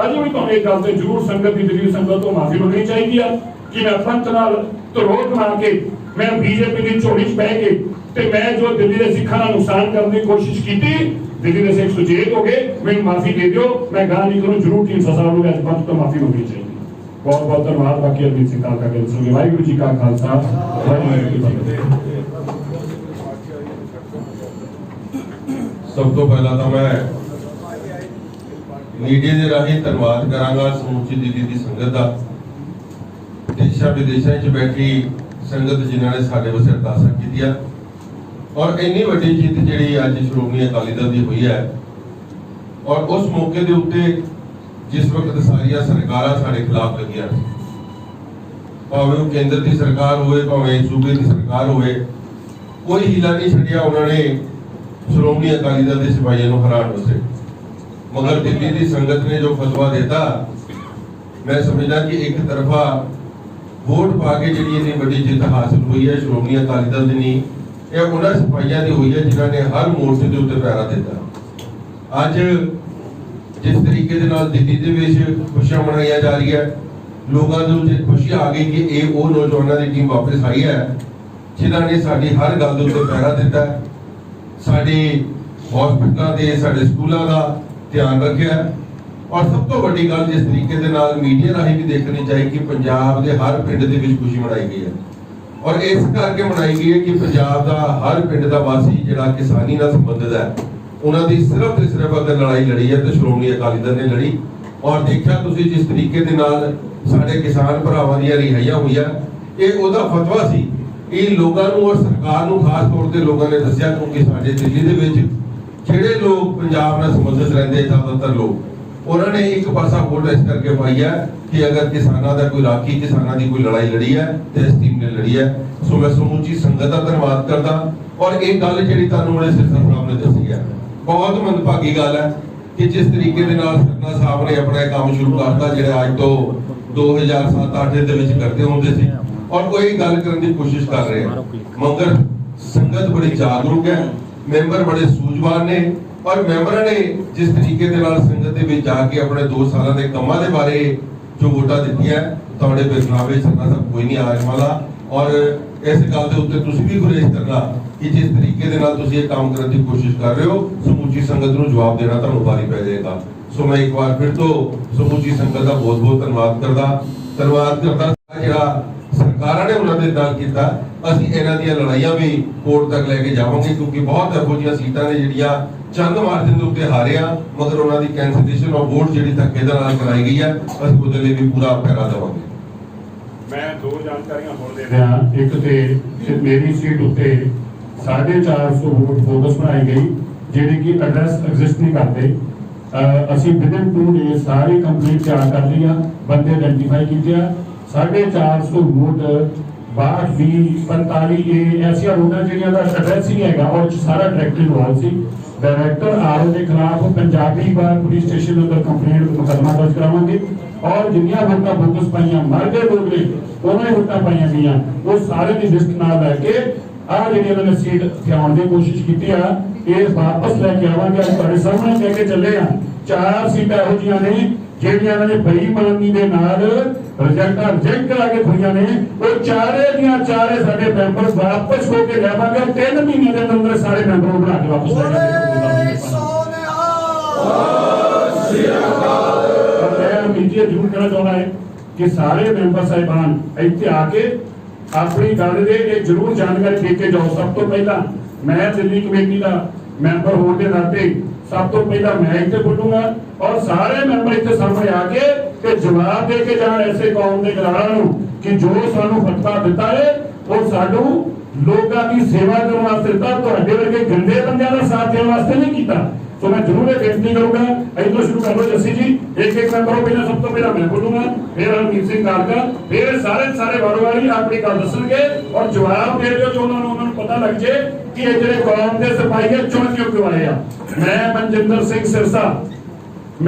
ਅਜੇ ਵੀ ਤੁਹਾਨੂੰ ਇਹ ਗੱਲ ਤੇ ਜ਼ਰੂਰ ਸੰਗਤ ਦੀ ਦਿੱਲੀ ਸੰਗਤ ਤੋਂ ਮਾਫੀ ਮੰਗਣੀ ਚਾਹੀਦੀ ਆ ਕਿ ਮੈਂ ਪੰਥ ਨਾਲ ਧਰੋਹ ਮਾਰ ਕੇ ਮੈਂ ਬੀਜੇਪੀ ਦੀ ਝੋਲੀ 'ਚ ਬਹਿ ਕੇ ਤੇ ਮੈਂ ਜੋ ਦਿੱਲੀ ਦੇ ਸਿੱਖਾਂ ਦਾ ਨੁਕਸਾਨ ਕਰਨ ਦੀ ਕੋਸ਼ਿਸ਼ ਕੀਤੀ ਦਿੱਲੀ ਦੇ ਸਿੱਖ ਸੁਚੇਤ ਹੋ ਗਏ ਮੈਨੂੰ ਮਾਫੀ ਦੇ ਦਿਓ ਮੈਂ ਗਾਂ ਨਹੀਂ ਕਰੂੰ ਜ਼ਰੂਰ ਢੀਂਡਸਾ ਸਾਹਿਬ ਨੂੰ ਅੱਜ ਪੰਥ ਤੋਂ ਮਾਫੀ ਮੰਗਣੀ ਚਾਹੀਦੀ। ਬਹੁਤ ਬਹੁਤ ਧੰਨਵਾਦ। ਬਾਕੀ ਅਰਜੀਤ ਸਿੰਘ ਕਾਲ ਕਰਕੇ ਸੁਣੀਏ। ਵਾਹਿਗੁਰੂ ਜੀ ਕਾ ਖਾਲਸਾ ਵਾਹਿਗੁਰੂ ਜੀ ਕੀ ਫਤਿਹ। ਸਭ ਤੋਂ ਪਹਿਲਾਂ ਤਾਂ ਮੈਂ ਮੀਡੀਆ ਦੇ ਰਾਹੀਂ ਧੰਨਵਾਦ ਕਰਾਂਗਾ ਸਮੁੱਚੀ ਦਿੱਲੀ ਦੀ ਸੰਗਤ ਦਾ ਦੇਸ਼ਾਂ ਵਿਦੇਸ਼ਾਂ 'ਚ ਬੈਠੀ ਸੰਗਤ ਜਿਨ੍ਹਾਂ ਨੇ ਸਾਡੇ ਵਾਸਤੇ ਅਰਦਾਸਾਂ ਕੀਤੀਆਂ ਔਰ ਇੰਨੀ ਵੱਡੀ ਜਿੱਤ ਜਿਹੜੀ ਅੱਜ ਸ਼੍ਰੋਮਣੀ ਅਕਾਲੀ ਦਲ ਦੀ ਹੋਈ ਹੈ ਔਰ ਉਸ ਮੌਕੇ ਦੇ ਉੱਤੇ ਜਿਸ ਵਕਤ ਸਾਰੀਆਂ ਸਰਕਾਰਾਂ ਸਾਡੇ ਖਿਲਾਫ ਲੱਗੀਆਂ ਭਾਵੇਂ ਉਹ ਕੇਂਦਰ ਦੀ ਸਰਕਾਰ ਹੋਵੇ ਭਾਵੇਂ ਸੂਬੇ ਦੀ ਸਰਕਾਰ ਹੋਵੇ ਕੋਈ ਹੀਲਾ ਨਹੀਂ ਛੱਡਿਆ ਉਹਨਾਂ ਨੇ ਸ਼੍ਰੋਮਣੀ ਅਕਾਲੀ ਦਲ ਦੇ ਸਿਪਾਹੀਆਂ ਨੂੰ ਹਰਾਉਣ ਵਾਸਤੇ। ਮਗਰ ਦਿੱਲੀ ਦੀ ਸੰਗਤ ਨੇ ਜੋ ਫਤਵਾ ਦਿੱਤਾ ਮੈਂ ਸਮਝਦਾ ਕਿ ਇੱਕ ਤਰਫਾ ਵੋਟ ਪਾ ਕੇ ਜਿਹੜੀ ਇੰਨੀ ਵੱਡੀ ਜਿੱਤ ਹਾਸਲ ਹੋਈ ਹੈ ਸ਼੍ਰੋਮਣੀ ਅਕਾਲੀ ਦਲ ਦੀ ਨਹੀਂ ਇਹ ਉਹਨਾਂ ਸਿਪਾਹੀਆਂ ਦੀ ਹੋਈ ਹੈ ਜਿਨ੍ਹਾਂ ਨੇ ਹਰ ਮੋਰਚੇ ਦੇ ਉੱਤੇ ਪਹਿਰਾ ਦਿੱਤਾ। ਅੱਜ ਜਿਸ ਤਰੀਕੇ ਦੇ ਨਾਲ ਦਿੱਲੀ ਦੇ ਵਿੱਚ ਖੁਸ਼ੀਆਂ ਮਨਾਈਆਂ ਜਾ ਰਹੀ ਹੈ ਲੋਕਾਂ ਦੇ ਉੱਤੇ ਖੁਸ਼ੀ ਆ ਗਈ ਕਿ ਇਹ ਉਹ ਨੌਜਵਾਨਾਂ ਦੀ ਟੀਮ ਵਾਪਸ ਆਈ ਹੈ ਜਿਨ੍ਹਾਂ ਨੇ ਸਾਡੀ ਹਰ ਗੱਲ ਦੇ ਉੱਤੇ ਪਹਿਰਾ ਦਿੱਤਾ ਸਾਡੇ ਹਸਪਤਾਲਾਂ ਦੇ ਸਾਡੇ ਸਕੂਲਾਂ ਦਾ ਧਿਆਨ ਰੱਖਿਆ ਔਰ ਸਭ ਤੋਂ ਵੱਡੀ ਗੱਲ ਜਿਸ ਤਰੀਕੇ ਦੇ ਨਾਲ ਮੀਡੀਆ ਰਾਹੀਂ ਵੀ ਦੇਖਣੀ ਚਾਹੀਦੀ ਕਿ ਪੰਜਾਬ ਦੇ ਹਰ ਪਿੰਡ ਦੇ ਵਿੱਚ ਖੁਸ਼ੀ ਮਨਾਈ ਗਈ ਹੈ ਔਰ ਇਸ ਕਰਕੇ ਮਨਾਈ ਗਈ ਹੈ ਕਿ ਪੰਜਾਬ ਦਾ ਹਰ ਪਿੰਡ ਦਾ ਵਾਸੀ ਜਿਹੜਾ ਕਿਸਾਨੀ ਨਾਲ ਸੰਬੰਧਿਤ ਹੈ ਉਹਨਾਂ ਦੀ ਸਿਰਫ ਤੇ ਸਿਰਫ ਅਗਰ ਲੜਾਈ ਲੜੀ ਹੈ ਤੇ ਸ਼੍ਰੋਮਣੀ ਅਕਾਲੀ ਦਲ ਨੇ ਲੜੀ ਔਰ ਦੇਖਿਆ ਤੁਸੀਂ ਜਿਸ ਤਰੀਕੇ ਦੇ ਨਾਲ ਸਾਡੇ ਕਿਸਾਨ ਭਰਾਵਾਂ ਦੀਆਂ ਰਿਹਾਈਆਂ ਹੋਈਆਂ ਇਹ ਉਹਦਾ ਫਤਵਾ ਸੀ। ਇਹ ਲੋਕਾਂ ਨੂੰ ਔਰ ਸਰਕਾਰ ਨੂੰ ਖਾਸ ਤੌਰ ਤੇ ਲੋਕਾਂ ਨੇ ਦੱਸਿਆ ਕਿਉਂਕਿ ਸਾਡੇ ਦਿੱਲੀ ਦੇ ਵਿੱਚ ਜਿਹੜੇ ਲੋਕ ਪੰਜਾਬ ਨਾਲ ਸੰਬੰਧਿਤ ਰਹਿੰਦੇ ਜ਼ਿਆਦਾਤਰ ਲੋਕ ਉਹਨਾਂ ਨੇ ਇੱਕ ਪਾਸਾ ਵੋਟ ਇਸ ਕਰਕੇ ਪਾਈ ਹੈ ਕਿ ਅਗਰ ਕਿਸਾਨਾਂ ਦਾ ਕੋਈ ਰਾਖੀ ਕਿਸਾਨਾਂ ਦੀ ਕੋਈ ਲੜਾਈ ਲੜੀ ਹੈ ਤੇ ਇਸ ਟੀਮ ਨੇ ਲੜੀ ਹੈ। ਸੋ ਮੈਂ ਸਮੁੱਚੀ ਸੰਗਤ ਦਾ ਧੰਨਵਾਦ ਕਰਦਾ ਔਰ ਇਹ ਗੱਲ ਜਿਹੜੀ ਤੁਹਾਨੂੰ ਉਹਨੇ ਸਿਰਸਾ ਸਾਹਿਬ ਨੇ ਦੱਸੀ ਹੈ ਬਹੁਤ ਮੰਦਭਾਗੀ ਗੱਲ ਹੈ ਕਿ ਜਿਸ ਤਰੀਕੇ ਦੇ ਨਾਲ ਸਰਨਾ ਸਾਹਿਬ ਨੇ ਆਪਣਾ ਕੰਮ ਸ਼ੁਰੂ ਕਰਤਾ ਜਿਹੜਾ ਅੱਜ ਤੋਂ 2007-8 ਦੇ ਵਿੱਚ ਕਰਦੇ ਹੁੰਦੇ ਸੀ ਔਰ ਕੋਈ ਗੱਲ ਕਰਨ ਦੀ ਕੋਸ਼ਿਸ਼ ਕਰ ਰਹੇ ਹਨ ਮਗਰ ਸੰਗਤ ਬੜੀ ਜਾਗਰੂਕ ਹੈ ਮੈਂਬਰ ਬੜੇ ਸੂਝਵਾਨ ਨੇ ਔਰ ਮੈਂਬਰਾਂ ਨੇ ਜਿਸ ਤਰੀਕੇ ਦੇ ਨਾਲ ਸੰਗਤ ਦੇ ਵਿੱਚ ਜਾ ਕੇ ਆਪਣੇ 2 ਸਾਲਾਂ ਦੇ ਕੰਮਾਂ ਦੇ ਬਾਰੇ ਜੋ ਵੋਟਾਂ ਦਿੱਤੀਆਂ ਤੁਹਾਡੇ ਬਿਰਨਾਵੇ ਸਰਨਾ ਸਾਹਿਬ ਕੋਈ ਨਹੀਂ ਆਉਣ ਵਾਲਾ ਔਰ ਇਸ ਗੱਲ ਦੇ ਉੱਤੇ ਤੁਸੀਂ ਵੀ ਗੁਰੇਜ਼ ਕਰਨਾ ਕਿ ਜਿਸ ਤਰੀਕੇ ਦੇ ਨਾਲ ਤੁਸੀਂ ਇਹ ਕੰਮ ਕਰਨ ਦੀ ਕੋਸ਼ਿਸ਼ ਕਰ ਰਹੇ ਹੋ ਸਮੁੱਚੀ ਸੰਗਤ ਨੂੰ ਜਵਾਬ ਦੇਣਾ ਤੁਹਾਨੂੰ ਭਾਰੀ ਪੈ ਜਾਏਗਾ। ਸੋ ਮੈਂ ਇੱਕ ਵਾਰ ਫਿਰ ਤੋਂ ਸਮੁੱਚੀ ਸੰਗਤ ਦਾ ਬਹੁਤ ਬਹੁਤ ਧੰਨਵਾਦ ਕਰਦਾ ਜਿਹੜਾ ਸਰਕਾਰਾਂ ਨੇ ਉਹਨਾਂ ਦੇ ਨਾਲ ਕੀਤਾ। ਅਸੀਂ ਇਹਨਾਂ ਦੀਆਂ ਲੜਾਈਆਂ ਵੀ ਕੋਰਟ ਤੱਕ ਲੈ ਕੇ ਜਾਵਾਂਗੇ, ਕਿਉਂਕਿ ਬਹੁਤ ਇਹੋ ਜਿਹੀਆਂ ਸੀਟਾਂ ਨੇ ਜਿਹੜੀਆਂ ਚੰਦ ਮਾਰਜਨ ਦੇ ਉੱਤੇ ਹਾਰਿਆ, ਮਗਰ ਉਹਨਾਂ ਦੀ ਕੈਂਸਲੇਸ਼ਨ ਆਫ ਵੋਟ ਜਿਹੜੀ ਧੱਕੇ ਦੇ ਨਾਲ ਕਰਾਈ ਗਈ ਹੈ, ਅਸੀਂ ਉਹਦੇ ਲਈ ਵੀ ਪੂਰਾ ਪਹਿਰਾ ਦੇਵਾਂਗੇ। मैं दो जानकारियां होर दे रहा। एक ते मेरी सीट उत्ते 450 वोट बोगस बनाई गई जेडी की एड्रेस एग्जिस्ट नहीं करते। ਅਸੀਂ विदिन 2 डेज सारी कंप्लीट तैयार कर लिया, बंदे आइडेंटिफाई कीते। 450 वोट 62 20 45 ऐसिया वोटां ਜਿਹੜੀਆਂ ਦਾ ਐਡਰੈਸ ਹੀ ਨਹੀਂ ਹੈਗਾ और सारा डायरेक्टर इन्वॉल्व ਸੀ। डायरेक्टर आरओ के खिलाफ पंजाबी बार पुलिस स्टेशन अंदर कंप्लेंट मुकदमा दर्ज करावांगे और जिन्नियां वोटां बोगस पाईयां मर गए लोग ने उन्होंने वोटां पाईयां गईयां वो सारे दी लिस्ट नाल लैके आ ਜਿਹੜੀ ਉਹਨਾਂ ਨੇ ਸੀਟ ਖਿਆਉਣ ਦੀ ਕੋਸ਼ਿਸ਼ ਕੀਤੀ ਆ ਇਹ ਵਾਪਸ ਲੈ ਕੇ ਆਵਾਂਗੇ। ਅੱਜ ਤੁਹਾਡੇ ਸਾਹਮਣੇ ਕਹਿ ਕੇ ਚੱਲੇ ਆ 4 ਸੀਟਾਂ ਇਹੋ ਜਿਹੀਆਂ ਨੇ ਜਿਹੜੀਆਂ ਇਹਨਾਂ ਨੇ ਬੇਈਮਾਨੀ ਦੇ ਨਾਲ ਰਿਜੈਕਟ ਕਰਾ ਕੇ ਖੋਈਆਂ ਨੇ। ਉਹ ਚਾਰੇ ਦੀਆਂ ਚਾਰੇ ਸਾਡੇ ਮੈਂਬਰ ਵਾਪਸ ਹੋ ਕੇ ਲਿਆਵਾਂਗੇ। 3 ਮਹੀਨੇ ਦੇ ਅੰਦਰ ਸਾਰੇ ਮੈਂਬਰ ਨੂੰ ਬਣਾ ਕੇ ਵਾਪਸ ਲੈ ਜਾਵਾਂਗੇ। मीडिया जरूर कहना चाहना है कि सारे मेंबर साहिबान इत्थे आके अपनी गल दे जरूर जानकारी दे के जाओ। सब तो पहला मैं दिल्ली कमेटी का मैंबर होने के नाते सब तो पहला मैं इत्थे बोलूंगा और सारे मेंबर इत्थे सामने आके ते जवाब दे के जान ऐसे कौम के गरारां नूं कि जो सानू फतवा दिता है वो साडू लोकां दी सेवा करन वास्ते दिता, तुहाडे वर्गे गंदे बंदियां दा साथ देण वास्ते नहीं कीता। तो मैं जरूर ये बेनती करूंगा, इधर शुरू कर लो जस्सी जी, एक मेंबर हो। पहले सब तो पहला मैं बोलूंगा, फिर हरमीत सिंह कालका, फिर सारे वारो-वारी अपनी गल दसणगे और जवाब दे दिओ जो उन्होंने पता लग जाए कि ये ਜਿਹੜੇ कौम के सिपाही है चुन क्यों आए आ। मैं मनजिंदर सिंह सिरसा,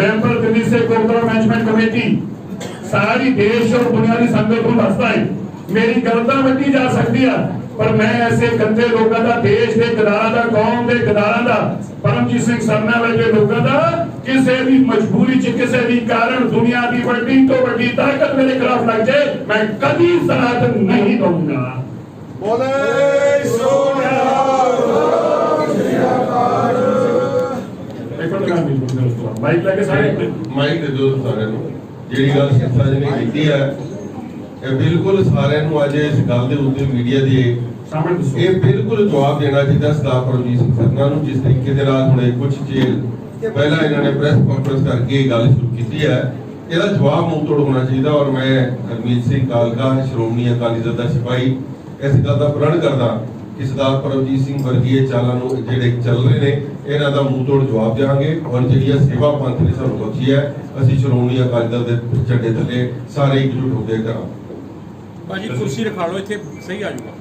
मेंबर दिल्ली से गुरुद्वारा मैनेजमेंट कमेटी, सारी देश और दुनिया की संगत को दसदा है मेरी गलता वड्डी जा सकती है पर मैं ऐसे गंदे लोगों का देश के गदारां दा कौम के गदारां दा परमजीत सिंह सरना वर्गे लोगों का किसी भी मजबूरी च किसी भी कारण दुनिया की बड़ी तो बड़ी ताकत मेरे खिलाफ लग जाए मैं कभी साथ नहीं दूंगा। माइक लेके सारे ਮਾਈਕ ਦੇ ਦਿਓ ਸਾਰਿਆਂ ਨੂੰ। ਜਿਹੜੀ ਗੱਲ ਸਿੱਖਾ ਜੀ ਨੇ ਕੀਤੀ ਹੈ ਇਹ ਬਿਲਕੁਲ ਸਾਰਿਆਂ ਨੂੰ ਅੱਜ ਇਸ ਗੱਲ ਦੇ ਉੱਤੇ ਮੀਡੀਆ ਦੇ ਸਾਹਮਣੇ ਦੱਸੋ। ਇਹ ਬਿਲਕੁਲ ਜਵਾਬ ਦੇਣਾ ਚਾਹੀਦਾ ਸਰਦਾਰ ਪਰਮਜੀਤ ਸਿੰਘ ਸਰਨਾ ਨੂੰ, ਜਿਸ ਤਰੀਕੇ ਦੇ ਨਾਲ ਹੁਣੇ ਕੁਝ ਚਿਰ ਪਹਿਲਾਂ ਇਹਨਾਂ ਨੇ ਪ੍ਰੈਸ ਕਾਨਫਰੰਸ ਕਰਕੇ ਇਹ ਗੱਲ ਸ਼ੁਰੂ ਕੀਤੀ ਹੈ। ਇਹਦਾ ਜਵਾਬ ਮੂੰਹ ਤੋੜ ਹੋਣਾ ਚਾਹੀਦਾ ਔਰ ਮੈਂ ਹਰਮੀਤ ਸਿੰਘ ਕਾਲਕਾ ਸ਼੍ਰੋਮਣੀ ਅਕਾਲੀ ਦਲ ਦਾ ਸਿਪਾਹੀ ਇਸ ਗੱਲ ਦਾ ਪ੍ਰਣ ਕਰਦਾ ਕਿ ਸਰਦਾਰ ਪਰਮਜੀਤ ਸਿੰਘ ਵਰਗੀ ਚਾਲਾਂ ਨੂੰ ਜਿਹੜੇ ਚੱਲ ਰਹੇ ਨੇ ਇਹਨਾਂ ਦਾ ਮੂੰਹ ਤੋੜ ਜਵਾਬ ਦੇਵਾਂਗੇ ਔਰ ਜਿਹੜੀ ਸੇਵਾ ਪੰਥ ਨੇ ਸਾਨੂੰ ਬਖਸ਼ੀ ਹੈ ਅਸੀਂ ਸ਼੍ਰੋਮਣੀ ਅਕਾਲੀ ਦਲ ਦੇ ਝੰਡੇ ਥੱਲੇ ਸਾਰੇ ਇਕਜੁੱਟ ਹੋ ਕੇ ਕਰਾਂਗੇ। ਭਾਜੀ ਕੁਰਸੀ ਰਖਾ ਲਓ ਇੱਥੇ ਸਹੀ ਆ ਜਾਊਗਾ।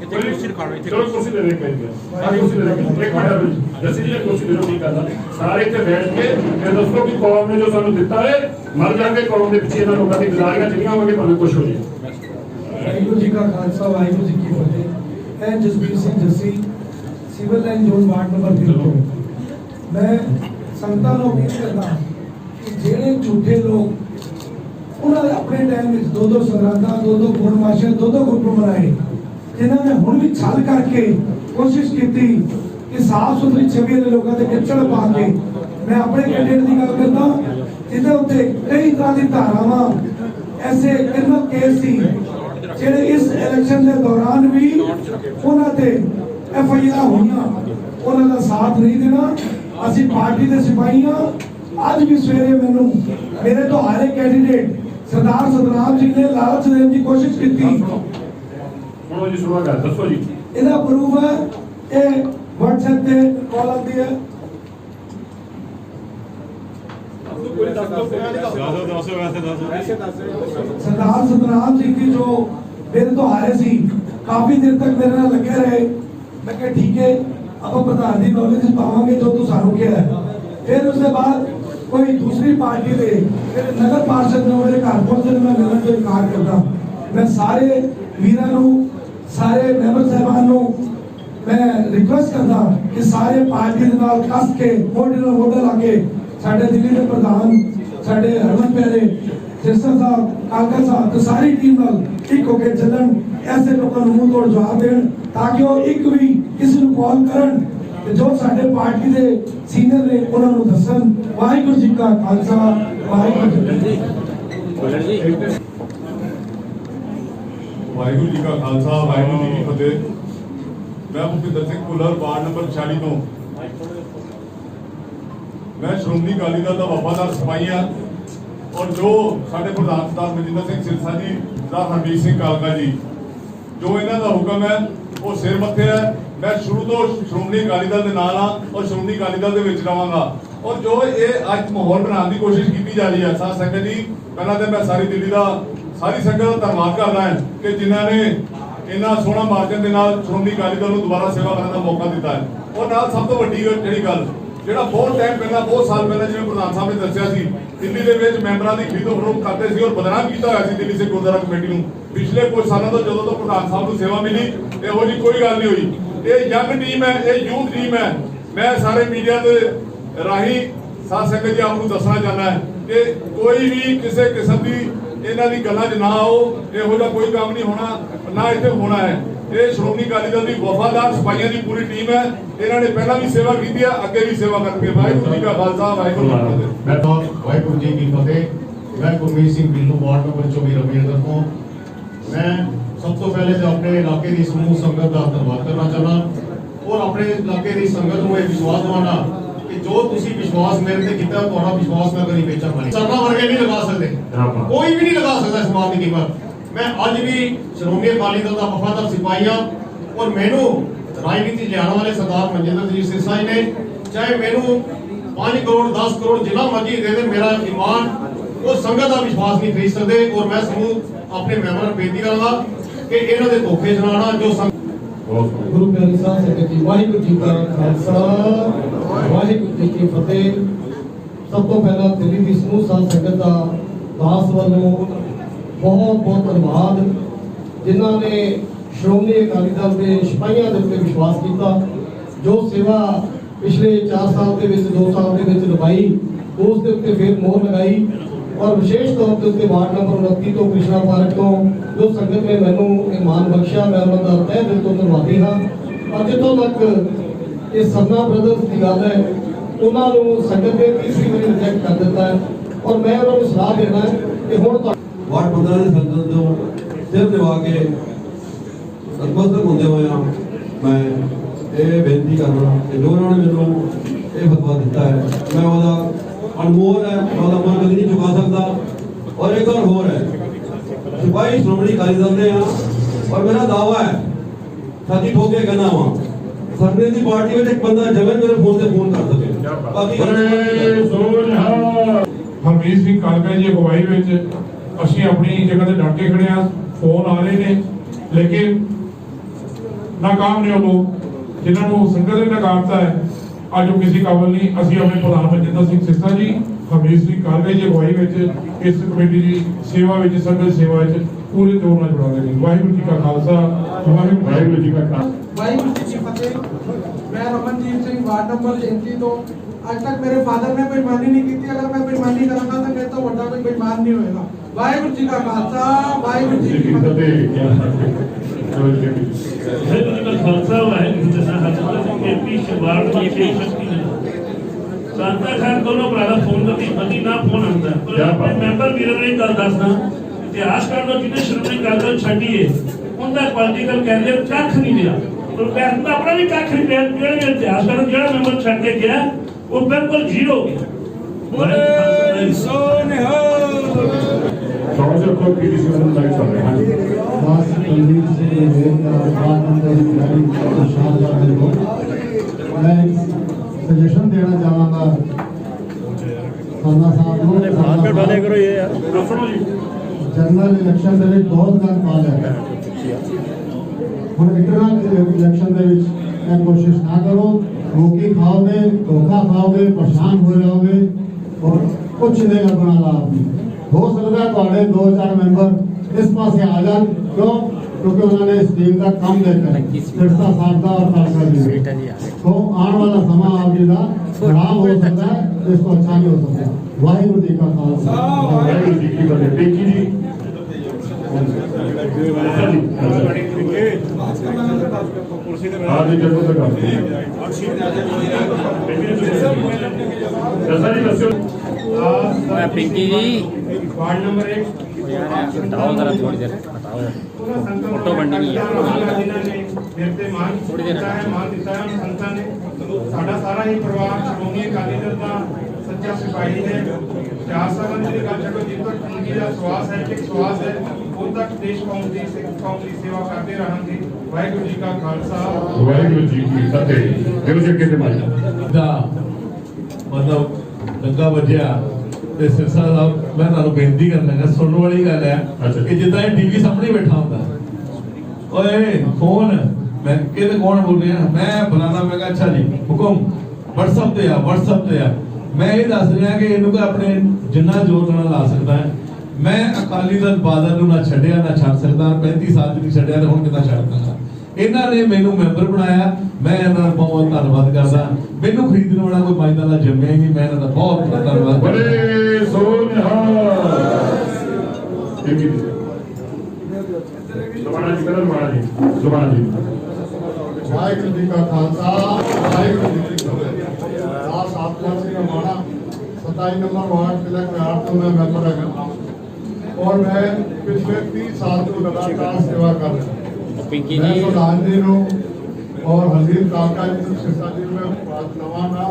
ਇੱਥੇ ਕੁਰਸੀ ਰਖਾ ਲਓ ਇੱਥੇ। ਚਲੋ ਕੁਰਸੀ ਦੇ ਦੇ ਕਹਿੰਦੇ ਸਾਰੀ ਕੁਰਸੀ ਦੇ ਦੇ ਇੱਕ ਮਿੰਟ ਜੱਸੀ ਜੀ ਕੁਰਸੀ ਦੇ ਦਿਓ। ਨਹੀਂ ਕਰਦਾ ਸਾਰੇ ਇੱਥੇ ਬੈਠ ਕੇ ਇਹ ਦੱਸੋ ਕਿ ਕੌਮ ਨੇ ਜੋ ਸਾਨੂੰ ਦਿੱਤਾ ਹੈ ਮਰ ਜਾਣਗੇ ਕੌਮ ਦੇ ਪਿੱਛੇ ਇਹਨਾਂ ਲੋਕਾਂ ਦੀ ਗੁਜ਼ਾਰੀਆਂ ਜਿੰਨੀਆਂ ਹੋਣਗੇ ਭਾਵੇਂ ਕੁਝ ਹੋ ਜਾਏ। ਵਾਹਿਗੁਰੂ ਜੀ ਕਾ ਖਾਲਸਾ ਵਾਹਿਗੁਰੂ ਜੀ ਕੀ ਫਤਿਹ। ਮੈਂ Jasbir Singh Jassi civil line zone ward number 3 ਤੋਂ ਮੈਂ ਸੰਗਤਾਂ ਨੂੰ ਅਪੀਲ ਕਰਦਾ ਕਿ ਜਿਹੜੇ ਝੂਠੇ ਲੋਕ ਉਹਨਾਂ ਦੇ ਆਪਣੇ ਟਾਈਮ ਵਿੱਚ ਦੋ ਸੰਗਰਾਂਦਾਂ ਦੋ ਪੂਰਨਮਾਸ਼ੀਆਂ ਦੋ ਗੁਰਪੁਰਬ ਮਨਾਏ ਜਿਨ੍ਹਾਂ ਨੇ ਹੁਣ ਵੀ ਛਲ ਕਰਕੇ ਕੋਸ਼ਿਸ਼ ਕੀਤੀ ਕਿ ਸਾਫ਼ ਸੁਥਰੀ ਛਵੀ ਦੇ ਲੋਕਾਂ ਦੇ ਕਿੱਚੜ ਪਾ ਕੇ ਮੈਂ ਆਪਣੇ ਕੈਂਡੀਡੇਟ ਦੀ ਗੱਲ ਕਰਦਾ ਜਿਹਦੇ ਉੱਤੇ ਕਈ ਤਰ੍ਹਾਂ ਦੀ ਧਾਰਾਵਾਂ ਐਸੇ ਕ੍ਰਿਮੀਨਲ ਕੇਸ ਸੀ ਜਿਹੜੇ ਇਸ ਇਲੈਕਸ਼ਨ ਦੇ ਦੌਰਾਨ ਵੀ ਉਹਨਾਂ ਤੇ FIR ਹੋਈਆਂ ਉਹਨਾਂ ਦਾ ਸਾਥ ਨਹੀਂ ਦੇਣਾ। ਅਸੀਂ ਪਾਰਟੀ ਦੇ ਸਿਪਾਹੀ ਹਾਂ। ਅੱਜ ਵੀ ਸਵੇਰੇ ਮੈਨੂੰ ਮੇਰੇ ਤੋਂ ਹਾਰੇ ਕੈਂਡੀਡੇਟ ਸਰਦਾਰ ਸਤਨਾਮ ਜੀ ਨੇ ਲਾਲਚ ਦੇਣ ਦੀ ਕੋਸ਼ਿਸ਼ ਕੀਤੀ। ਹੁਣ ਜੀ ਸ਼ੁਰੂ ਕਰ ਦੱਸੋ ਜੀ। ਇਹਦਾ ਪ੍ਰੂਫ ਹੈ ਇਹ WhatsApp ਤੇ ਕਾਲ ਆਉਂਦੀ ਹੈ। सरदार सतनाम सिंह जी जो मेरे तो हारे सी काफी देर तक मेरे नाल लगे रहे। मैं कहा ठीक है अब प्रधान की नॉलेज पावांगे जो तू सानू किया है। फिर उसके बाद कोई दूसरी पार्टी दे मेरे नगर पार्षद ने मेरे घर पहुंचे मैं मिलने को इनकार करता। मैं सारे वीरां नू सारे मेंबर साहबान नू मैं रिक्वेस्ट करता कि सारे पार्टी दे नाल कस के मोढे नाल मोढा ला के साडे दिल्ली के प्रधान साडे हरमन प्यारे सिरसा साहब कालका साहब तो सारी टीम नाल एक होके चलन ऐसे लोगों को मुंह तोड़ जवाब देन ताकि वो एक भी ਕਾਲ ਕਰਨ ਤੇ ਜੋ ਸਾਡੇ ਪਾਰਟੀ ਦੇ ਸੀਨੀਅਰ ਨੇ ਉਹਨਾਂ ਨੂੰ ਦੱਸਣ। ਵਾਹਿਗੁਰੂ ਜੀ ਕਾ ਖਾਲਸਾ, ਵਾਹਿਗੁਰੂ ਜੀ ਕੀ ਫਤਿਹ। ਵਾਹਿਗੁਰੂ ਜੀ ਕਾ ਖਾਲਸਾ, ਵਾਹਿਗੁਰੂ ਜੀ ਕੀ ਫਤਿਹ। ਮੈਂ ਭੁਪਿੰਦਰ ਸਿੰਘ ਭੁੱਲਰ, ਵਾਰਡ ਨੰਬਰ 46 ਤੋਂ। ਮੈਂ ਸ਼੍ਰੋਮਣੀ ਅਕਾਲੀ ਦਲ ਦਾ ਵਫਾਦਾਰ ਸਿਪਾਹੀ ਹਾਂ ਔਰ ਜੋ ਸਾਡੇ ਪ੍ਰਧਾਨ ਸਰਦਾਰ ਮਨਜਿੰਦਰ ਸਿੰਘ ਸਿਰਸਾ ਜੀ, ਸਰਦਾਰ ਹਰਮੀਤ ਸਿੰਘ ਕਾਲਕਾ ਜੀ, ਜੋ ਇਹਨਾਂ ਦਾ ਹੁਕਮ ਹੈ ਉਹ ਸਿਰ ਮੱਥੇ ਹੈ। ਮੈਂ ਸ਼ੁਰੂ ਤੋਂ ਸ਼੍ਰੋਮਣੀ ਅਕਾਲੀ ਦਲ ਦੇ ਨਾਲ ਹਾਂ ਔਰ ਸ਼੍ਰੋਮਣੀ ਅਕਾਲੀ ਦਲ ਦੇ ਵਿੱਚ ਰਵਾਂਗਾ। ਔਰ ਜੋ ਇਹ ਅੱਜ ਮਾਹੌਲ ਬਣਾਉਣ ਦੀ ਕੋਸ਼ਿਸ਼ ਕੀਤੀ ਜਾ ਰਹੀ ਹੈ, ਸਾਧ ਸੰਗਤ ਜੀ, ਪਹਿਲਾਂ ਤਾਂ ਮੈਂ ਸਾਰੀ ਦਿੱਲੀ ਦਾ, ਸਾਰੀ ਸੰਗਤ ਦਾ ਧੰਨਵਾਦ ਕਰਦਾ ਹਾਂ ਕਿ ਜਿਨ੍ਹਾਂ ਨੇ ਇੰਨਾ ਸੋਹਣਾ ਮਾਰਜਨ ਦੇ ਨਾਲ ਸ਼੍ਰੋਮਣੀ ਅਕਾਲੀ ਦਲ ਨੂੰ ਦੁਬਾਰਾ ਸੇਵਾ ਕਰਨ ਦਾ ਮੌਕਾ ਦਿੱਤਾ ਹੈ। ਔਰ ਨਾਲ ਸਭ ਤੋਂ ਵੱਡੀ ਜਿਹੜੀ ਗੱਲ, ਜਿਹੜਾ ਬਹੁਤ ਟਾਈਮ ਪਹਿਲਾਂ, ਬਹੁਤ ਸਾਲ ਪਹਿਲਾਂ, ਜਿਵੇਂ ਪ੍ਰਧਾਨ ਸਾਹਿਬ ਨੇ ਦੱਸਿਆ ਸੀ, ਦਿੱਲੀ ਦੇ ਵਿੱਚ ਮੈਂਬਰਾਂ ਦੀ ਖਰੀਦੋ ਫਰੋਖਤ ਕਰਦੇ ਸੀ ਔਰ ਬਦਨਾਮ ਕੀਤਾ ਹੋਇਆ ਸੀ ਦਿੱਲੀ ਸਿੱਖ ਗੁਰਦੁਆਰਾ ਕਮੇਟੀ ਨੂੰ। ਪਿਛਲੇ ਕੁਝ ਸਾਲਾਂ ਤੋਂ ਜਦੋਂ ਤੋਂ ਪ੍ਰਧਾਨ ਸਾਹਿਬ ਨੂੰ ਸੇਵਾ ਮਿਲੀ, ਇਹੋ ਜਿਹੀ ਕੋਈ ਗੱਲ ਨਹੀਂ ਹੋਈ। ਇਹ ਯੰਗ ਟੀਮ ਹੈ, ਇਹ ਯੂਥ ਟੀਮ ਹੈ। ਮੈਂ ਸਾਰੇ ਮੀਡੀਆ ਦੇ ਰਾਹੀਂ ਸਾਧ ਸੰਗਤ ਜੀ ਆਪ ਨੂੰ ਦੱਸਣਾ ਚਾਹੁੰਦਾ ਹੈ ਕਿ ਕੋਈ ਵੀ ਕਿਸੇ ਕਿਸਮ ਦੀ ਇਹਨਾਂ ਦੀ ਗੱਲਾਂ 'ਚ ਨਾ ਆਓ। ਇਹੋ ਜਿਹਾ ਕੋਈ ਕੰਮ ਨਹੀਂ ਹੋਣਾ, ਨਾ ਇੱਥੇ ਹੋਣਾ ਹੈ। ਇਹ ਸ਼੍ਰੋਮਣੀ ਅਕਾਲੀ ਦਲ ਦੀ ਵਫਾਦਾਰ ਸਿਪਾਹੀਆਂ ਦੀ ਪੂਰੀ ਟੀਮ ਹੈ। ਇਹਨਾਂ ਨੇ ਪਹਿਲਾਂ ਵੀ ਸੇਵਾ ਕੀਤੀ ਹੈ, ਅੱਗੇ ਵੀ ਸੇਵਾ ਕਰਨਗੇ। ਵਾਹਿਗੁਰੂ ਜੀ ਕਾ ਖਾਲਸਾ, ਵਾਹਿਗੁਰੂ ਜੀ ਕੀ ਫਤਿਹ। मैं तो वाहिगुरू जी की फतेह। मैं गुरमीत सिंह बिल्लू, वार्ड नंबर 24 रविनगर ਤੋਂ। मैं सब तो पहले तो अपने इलाके की समूह संगत का धन्यवाद करना चाहना और अपने इलाके की संगत को एक विश्वास दिवाना कि जो तुसी विश्वास मेरे ते कीता, तुहाडा विश्वास मैं कभी बेचा नहीं। सरना वर्गे नहीं लगा सकते, कोई भी नहीं लगा सकता इस बात की कीमत। मैं आज भी श्रोमणी अकाली दल का वफादार सिपाही हाँ और मैनू राजनीति लियाने वाले सरदार मनजिंदर जी सिरसा जी ने चाहे मैनू 5 करोड़ 10 करोड़ जिला मर्जी दे दे, मेरा ईमान वो संगत का विश्वास नहीं खरीद सकते। और मैं समूह अपने मैंबर बेनती करूंगा कि इन्हों के धोखे चलाना जो गुरु प्यारी साहब संगत जी, वाहिगुरू जी का खालसा, वाहिगुरू जी की फतेह। सब तो पहला दिल्ली की समूह साध संगत का दास वालों बहुत बहुत धन्यवाद, जिन्होंने श्रोमणी अकाली दल के सिपाहियों के उत्ते विश्वास किया। जो सेवा पिछले 4 साल के 2 साल के निभाई, उस दे उत्ते फिर मोहर लगाई। और विशेष तौर पर उत्ते वार्ड नंबर 29 तो कृष्णा पार्क तो जो संगत ने मैनू मान बख्शिया, मैं उन्होंने तय दिल तो धन्यवादी हाँ। और जितों तक ये सरना ब्रदर्स की गल है, उन्होंने संगत ने तीसरी बार रिजेक्ट कर दिता है। और मैं उन्होंने सलाह देना है कि हुण वार्ड 15 की संगत को सिर दिवा के नतमस्तक होंदे होया मैं ये बेनती करना कि जो उन्होंने मैनू ये फतवा दिता है, मैं वह अनमोल है, वह अमल कभी नहीं चुका सकता। और एक और होर है, सिपाही श्रोमणी अकाली दल ने हाँ और मेरा दावा है, छाती ठोक के कहना वहाँ सरने की पार्टी में एक बंदा जगन मेरे फोन से फोन कर सके। हरमीत सिंह कालका जी अगवाई में ਅਸੀਂ अपनी जगह से डट के खड़े हैं। फोन आ रहे हैं लेकिन नाकाम ने वो लोग जिन्होंने संगत ने नाकामता है। अज किसी काबल नहीं। असं अपने प्रधान मनजिंदर सिंह सिरसा जी, हरमीत सिंह कालका जी अगवाई में इस कमेटी की सेवा में, संगत सेवा पूरे तौर पर जुड़ा देंगे। वाहिगुरू जी का खालसा, वाहिगुरू जी का खालसा, वाहिगुरू जी की फतेह। मैं रमनजीत सिंह, वार्ड नंबर 33 तो। आज तक मेरे फादर ने बेईमानी नहीं की थी। अगर मैं बेईमानी करूंगा तो मेरे तो बड़ा कोई बेईमान नहीं होएगा। वाहिगुरू जी का खालसा, वाहिगुरू जी की फतेह। वाहिगुरू जी का खालसा, वाहिगुरू जी का फतेह। केपी वार्ड में 6 शांता खान दोनों भरा फोन करती पति ना फोन आता पर अपने मेंबर वीर ने गल दसना इतिहास कर लो जिन्हें श्रोमणी अकाली दल छड्डी है उनका पॉलिटिकल कैरियर कख नहीं लिया और पैसा तो अपना भी कख नहीं लिया। जो इतिहास कर जो मेंबर छड्ड के गया वो बिल्कुल जीरो हो गया। मैं सजेशन देना चाहूँगा सरना साहब को, जनरल इलेक्शन के बहुत गल पा लिया हम इंटरनल इलेक्शन के कोशिश ना करो। रोकी खाओगे, धोखा खाओगे, परेशान हो जाओगे और कुछ नहीं लगना लाभ नहीं हो सकता है। थोड़े 2-4 मेंबर इस पास आ जाए, क्यों? क्योंकि उन्होंने इस टीम का कम देकर सिरसा साहब का और कालका जी तो आने वाला समय आप जी का खराब हो सकता है, इसको अच्छा नहीं हो सकता। वाहिगुरू जी का खालसा, वाहिगुरू जी की फतेह। हाँ जी जरूर से कर दसा जी दस्यो पिंकी जी वार्ड नंबर 1 हटाओ जरा थोड़ी देर हटाओ फोटो बननी नहीं है थोड़ी देर मान ਦਿੱਤਾ ਹੈ ਸੰਤਾਂ ਨੇ ਸਾਡਾ ਸਾਰਾ ਹੀ ਪਰਿਵਾਰ ਸ਼੍ਰੋਮਣੀ ਅਕਾਲੀ ਦਲ ਦਾ ਸੱਚਾ ਸਿਪਾਹੀ ਹੈ 4 ਸਾਲਾਂ ਦੀ ਗੱਲ ਛੱਡੋ ਜਿੱਦ ਤੱਕ ਜ਼ਿੰਦਗੀ ਦਾ ਸਵਾਸ ਹੈ ਕਿ ਸਵਾਸ ਹੈ ਉਦੋਂ ਤੱਕ ਦੇਸ਼ ਕੌਮ ਦੀ ਸਿੱਖ ਕੌਮ ਦੀ ਸੇਵਾ ਕਰਦੇ ਰਹਾਂਗੇ ਵਾਹਿਗੁਰੂ ਜੀ ਕਾ ਖਾਲਸਾ ਵਾਹਿਗੁਰੂ ਜੀ ਕੀ ਫਤਿਹ ਦਿਲ ਜੱਗੇ ਤੇ ਮਾਈ ਦਾ ਮਤਲਬ ਲੱਗਾ ਵੱਜਿਆ ਤੇ ਸਿਰਸਾ ਸਾਹਿਬ ਮੈਂ ਤੁਹਾਨੂੰ ਬੇਨਤੀ ਕਰਨ ਲੱਗਾ ਸੁਣਨ ਵਾਲੀ ਗੱਲ ਹੈ ਕਿ ਜਿੱਦਾਂ ਇਹ ਟੀਵੀ ਸਾਹਮਣੇ ਬੈਠਾ ਹੁੰਦਾ ਓਏ ਫੋਨ ਮੈਂ ਕਿਹਦੇ ਕੌਣ ਬੋਲ ਰਿਹਾ ਮੈਂ ਬੁਲਾਣਾ ਮੈਂ ਕਿਹਾ ਅੱਛਾ ਜੀ ਹੁਕਮ WhatsApp ਤੇ ਆ ਮੈਂ ਇਹ ਦੱਸ ਰਿਹਾ ਕਿ ਇਹਨੂੰ ਕੋਈ ਆਪਣੇ ਜਿੰਨਾ ਜ਼ੋਰ ਨਾਲ ਲਾ ਸਕਦਾ ਹੈ ਮੈਂ ਅਕਾਲੀ ਦਲ ਬਾਦਲ ਨੂੰ ਨਾ ਛੱਡਿਆ ਨਾ ਛੱਡ ਸਕਦਾ 35 ਸਾਲ ਦੀ ਛੱਡਿਆ ਤੇ ਹੁਣ ਕਿੱਦਾਂ ਛੱਡ ਦਾਂਗਾ ਇਹਨਾਂ ਨੇ ਮੈਨੂੰ ਮੈਂਬਰ ਬਣਾਇਆ ਮੈਂ ਇਹਨਾਂ ਦਾ ਬਹੁਤ ਧੰਨਵਾਦ ਕਰਦਾ ਮੈਨੂੰ ਖਰੀਦਣ ਵਾਲਾ ਕੋਈ ਮਾਇਦਾ ਦਾ ਜੰਮਿਆ ਹੀ ਨਹੀਂ ਮੈਂ ਇਹਨਾਂ ਦਾ ਬਹੁਤ ਧੰਨਵਾਦ ਬੜੇ ਸੋਨਿਹਾ ਸੁਭਾਨ ਜੀ ਕਰਨ ਮਾਰਾ ਜੀ ਸੁਭਾਨ ਜੀ ਵਾਹਿਗੁਰੂ ਜੀ ਕਾ ਖਾਲਸਾ ਵਾਹਿਗੁਰੂ ਜੀ ਕੀ ਫਤਿਹ ਦਾਸ ਆਪਕਾ ਸਿੰਘ ਮਾਣਾ 27 ਨੰਬਰ ਵਾਰਡ ਜ਼ਿਲ੍ਹਾ ਕਰਾਰ ਤੋਂ मैं member है और मैं पिछले 30 साल ਤੋਂ लगातार सेवा कर रहा हूं पिंकी मैं जी प्रधान जी ਨੂੰ और हरदीप काका जी ਨੂੰ सिरसा जी में प्रार्थना ना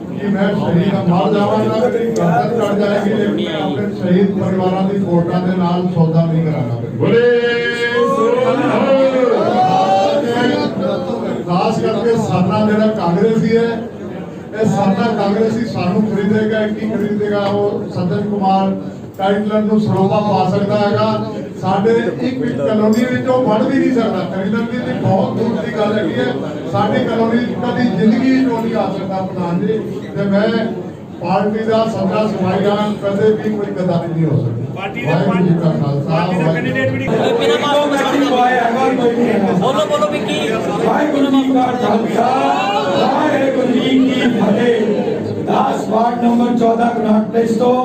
कि मैं शहीद मर जावांगा मेरी गर्दन कट जाएगी लेकिन मैं अपने शहीद परिवारों की कोर्टां ਦੇ ਨਾਲ सौदा नहीं कराना ਬੜੇ ਸੋਨਿਹਾ खास करके सरना जरा कांग्रेसी है सरना कांग्रेसी सानू खरीदेगा की खरीदेगा वो सज्जन कुमार टाइटलर ਨੂੰ ਸਰੋਪਾ ਪਾ ਸਕਦਾ ਹੈਗਾ ਸਾਡੇ ਇੱਕ ਵੀ ਕਲੋਨੀ ਵਿੱਚੋਂ ਵੜ ਵੀ ਨਹੀਂ ਸਕਦਾ ਖਰੀਦਣ ਦੀ ਬਹੁਤ ਦੂਰ ਦੀ ਗੱਲ ਹੈਗੀ ਹੈ ਸਾਡੀ ਕਲੋਨੀ ਕਦੀ ਜ਼ਿੰਦਗੀ ਚੋਂ ਨਹੀਂ ਆ ਸਕਦਾ ਪ੍ਰਧਾਨ ਜੀ ਤੇ ਮੈਂ ਪਾਰਟੀ ਦਾ ਸੱਚਾ ਸਿਪਾਹੀਆਂ ਕਦੇ ਵੀ ਕੋਈ ਗਦਾਰੀ ਨਹੀਂ ਹੋ ਸਕਦੀ ਪਾਰਟੀ ਦਾ ਕੈਂਡੀਡੇਟ ਵੀ बोलो बोलो पिंकी ਵਾਹਿਗੁਰੂ ਜੀ ਕਾ ਖਾਲਸਾ ਵਾਹਿਗੁਰੂ ਜੀ ਕੀ ਫਤਿਹ 10 ਵਾਰਡ ਨੰਬਰ 14 ਕਨਾਟ ਪਲੇਸ ਤੋਂ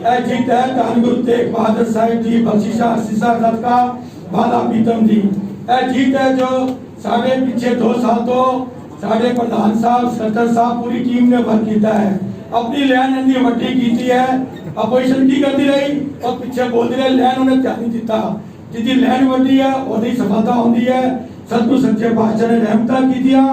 ਇਹ ਜੀਤ ਹੈ ਧੰਨ ਗੁਰੂ ਤੇਗ ਬਹਾਦਰ ਸਾਹਿਬ ਜੀ ਬਖਸ਼ਿਸ਼ਾ ਅਸੀਸਾਂ ਸਦਕਾ ਵਾਲਾ ਪੀਤਮ ਜੀ ਇਹ ਜੀਤ ਹੈ ਜੋ ਸਾਡੇ ਪਿੱਛੇ 2 ਸਾਲ ਤੋਂ ਸਾਡੇ ਪ੍ਰਧਾਨ ਸਾਹਿਬ ਸੱਤਰ ਸਾਹਿਬ ਪੂਰੀ ਟੀਮ ਨੇ ਵਰਕ ਕੀਤਾ ਹੈ ਆਪਣੀ ਲੈਨ ਇੰਨੀ ਵੱਡੀ ਕੀਤੀ ਹੈ ਆਪੋਜੀਸ਼ਨ ਕੀ ਕਰਦੀ ਰਹੀ और ਪਿੱਛੇ ਬੋਲਦੀ ਰਹੀ ਲੈਨ ਉਹਨੇ ਧਿਆਨ ਨਹੀਂ ਦਿੱਤਾ ਜਿਹਦੀ ਲੈਨ ਵੱਡੀ ਹੈ ਉਹਦੀ ਸਫਲਤਾ ਹੁੰਦੀ ਹੈ ਸਤਿਗੁਰੂ ਸੱਚੇ ਪਾਤਸ਼ਾਹ ਨੇ ਰਹਿਮਤਾਂ ਕੀਤੀਆਂ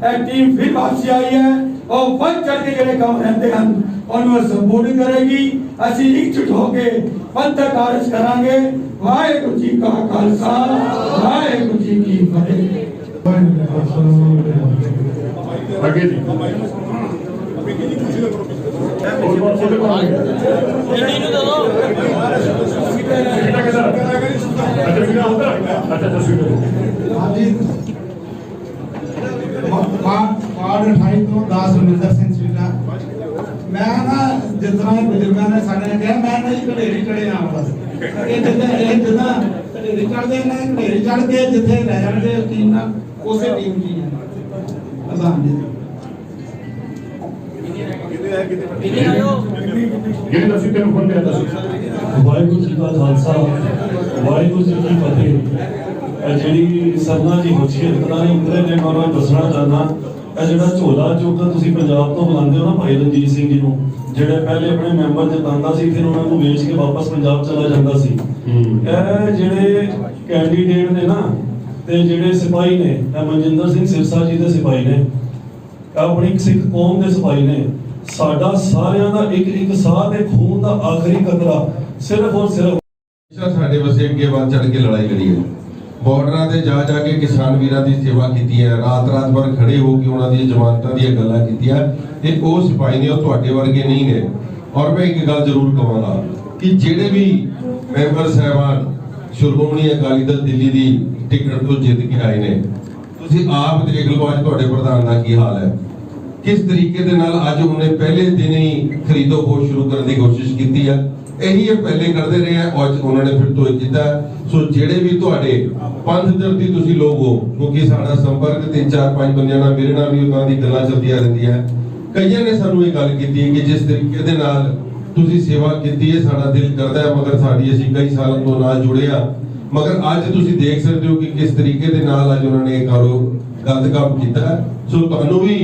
ਇਹ ਟੀਮ ਫਿਰ ਵਾਪਸੀ ਆਈ ਹੈ और ਵੱਧ ਚੜ ਕੇ ਜਿਹੜੇ ਕੰਮ ਰਹਿੰਦੇ ਹਨ ਉਹਨੂੰ ਸਪੋਰਟ ਕਰੇਗੀ ਅਸੀਂ ਇਕਜੁੱਟ ਹੋ ਕੇ ਪੰਥਕ ਕਾਰਜ ਕਰਾਂਗੇ ਵਾਹਿਗੁਰੂ ਜੀ ਕਾ ਖਾਲਸਾ ਵਾਹਿਗੁਰੂ ਜੀ ਕੀ ਫਤਿਹ ਅੱਗੇ ਜੀ वार्ड 28 ਤੋਂ 10 ਰਮਿੰਦਰ ਸਿੰਘ ਸੀਟਾ ਮੈਂ ਨਾ ਜਿਸ ਤਰ੍ਹਾਂ ਬਜ਼ੁਰਗਾਂ ਨੇ ਸਾਡੇ ਨੇ ਕਿਹਾ ਮੈਂ ਨਹੀਂ ਘੜੇਰੀ ਚੜੇ ਆ ਬਸ ਇਹ ਜਿੱਦਾਂ ਘੜੇਰੀ ਚੜਦੇ ਨੇ ਘੜੇਰੀ ਚੜ ਕੇ ਜਿੱਥੇ ਲੈ ਜਾਣਗੇ ਟੀਮ ਨਾਲ ਉਸੇ ਟੀਮ ਦੀ ਹੈ ਪ੍ਰਧਾਨ ਜੀ ਜਿਹੜੇ ਅਸੀਂ ਤੈਨੂੰ ਫੋਨ ਲਿਆ ਦੱਸ ਵਾਹਿਗੁਰੂ ਜੀ ਕਾ ਖਾਲਸਾ ਵਾਹਿਗੁਰੂ ਜੀ ਕੀ ਫਤਿਹ ਜਿਹੜੀ ਸਰਨਾ ਦੀ ਹੁਸ਼ਿਆਰ ਕਰਾਂ ਇੰਦਰੇ ਨੇ ਮੈਨੂੰ ਦੱਸਣਾ ਚਾਹਨਾ ਇਹ ਜਿਹੜਾ ਝੋਲਾ ਚੁੱਕ ਤੁਸੀਂ ਪੰਜਾਬ ਤੋਂ ਬੁਲਾਉਂਦੇ ਹੋ ਨਾ ਭਾਈ ਰਣਜੀਤ ਸਿੰਘ ਜੀ ਨੂੰ ਜਿਹੜੇ ਪਹਿਲੇ ਆਪਣੇ ਮੈਂਬਰ ਜਿਤਾਉਂਦਾ ਸੀ ਫਿਰ ਉਹਨਾਂ ਨੂੰ ਵੇਚ ਕੇ ਵਾਪਸ ਪੰਜਾਬ ਚਲਾ ਜਾਂਦਾ ਸੀ ਇਹ ਜਿਹੜੇ ਕੈਂਡੀਡੇਟ ਨੇ ਨਾ ਤੇ ਜਿਹੜੇ ਸਿਪਾਹੀ ਨੇ ਇਹ ਮਨਜਿੰਦਰ ਸਿੰਘ ਸਿਰਸਾ ਜੀ ਦੇ ਸਿਪਾਹੀ ਨੇ ਆਪਣੀ ਸਿੱਖ ਕੌਮ ਦੇ ਸਿਪਾਹੀ ਨੇ ਸਾਡਾ ਸਾਰਿਆਂ ਦਾ ਇੱਕ ਸਾਹ ਤੇ ਖੂਨ ਦਾ ਆਖਰੀ ਕਤਰਾ ਸਿਰਫ ਔਰ ਸਿਰਫ ਸਾਡੇ ਵਸੇ ਅੱਗੇ ਵੱਧ ਚੜ ਕੇ ਲੜਾਈ ਲੜੀ ਹੈ ਬਾਰਡਰਾਂ ਤੇ ਜਾ ਕੇ ਕਿਸਾਨ ਵੀਰਾਂ ਦੀ ਸੇਵਾ ਕੀਤੀ ਹੈ ਰਾਤ ਭਰ ਖੜੇ ਹੋ ਕੇ ਉਹਨਾਂ ਦੀਆਂ ਜ਼ਮਾਨਤਾਂ ਦੀਆਂ ਗੱਲਾਂ ਕੀਤੀਆਂ ਇਹ ਉਹ ਸਿਪਾਹੀ ਨੇ ਉਹ ਤੁਹਾਡੇ ਵਰਗੇ ਨਹੀਂ ਨੇ ਔਰ ਮੈਂ ਇੱਕ ਗੱਲ ਜ਼ਰੂਰ ਕਹਾਂਗਾ ਕਿ ਜਿਹੜੇ ਵੀ ਮੈਂਬਰ ਸਾਹਿਬਾਨ ਸ਼੍ਰੋਮਣੀ ਅਕਾਲੀ ਦਲ ਦਿੱਲੀ ਦੀ ਟਿਕਟ ਤੋਂ ਜਿੱਤ ਕੇ ਆਏ ਨੇ ਤੁਸੀਂ ਆਪ ਦੇਖ ਲਓ ਅੱਜ ਤੁਹਾਡੇ ਪ੍ਰਧਾਨ ਦਾ ਕੀ ਹਾਲ ਹੈ ਕਿਸ ਤਰੀਕੇ ਦੇ ਨਾਲ ਅੱਜ ਉਹਨੇ ਪਹਿਲੇ ਦਿਨ ਹੀ ਖਰੀਦੋ ਫਰੋਖਤ ਸ਼ੁਰੂ ਕਰਨ ਦੀ ਕੋਸ਼ਿਸ਼ ਕੀਤੀ ਹੈ ਇਹੀ ਇਹ ਪਹਿਲੇ ਕਰਦੇ ਰਹੇ ਆ ਅੱਜ ਉਹਨਾਂ ਨੇ ਫਿਰ ਤੋਂ ਕੀਤਾ ਸੋ ਜਿਹੜੇ ਵੀ ਤੁਹਾਡੇ ਪੰਥ ਦਰਦੀ ਤੁਸੀਂ ਲੋਕ ਹੋ ਕਿਉਂਕਿ ਸਾਡਾ ਸੰਪਰਕ 3-4-5 ਬੰਦਿਆਂ ਨਾਲ ਮੇਰੇ ਨਾਲ ਵੀ ਉਹਨਾਂ ਦੀ ਗੱਲਾਂ ਚੱਲਦੀਆਂ ਰਹਿੰਦੀਆਂ ਕਈਆਂ ਨੇ ਸਾਨੂੰ ਇਹ ਗੱਲ ਕੀਤੀ ਕਿ ਜਿਸ ਤਰੀਕੇ ਦੇ ਨਾਲ ਤੁਸੀਂ ਸੇਵਾ ਕੀਤੀ ਹੈ, ਸਾਡਾ ਦਿਲ ਕਰਦਾ ਹੈ, ਮਗਰ ਸਾਡੀ ਅਸੀਂ ਕਈ ਸਾਲਾਂ ਤੋਂ ਨਾਲ ਜੁੜੇ ਆ, ਮਗਰ ਅੱਜ ਤੁਸੀਂ ਦੇਖ ਸਕਦੇ ਹੋ ਕਿ ਕਿਸ ਤਰੀਕੇ ਦੇ ਨਾਲ ਅੱਜ ਉਹਨਾਂ ਨੇ ਇਹ ਗਲਤ ਕੰਮ ਕੀਤਾ ਹੈ। ਸੋ ਤੁਹਾਨੂੰ ਵੀ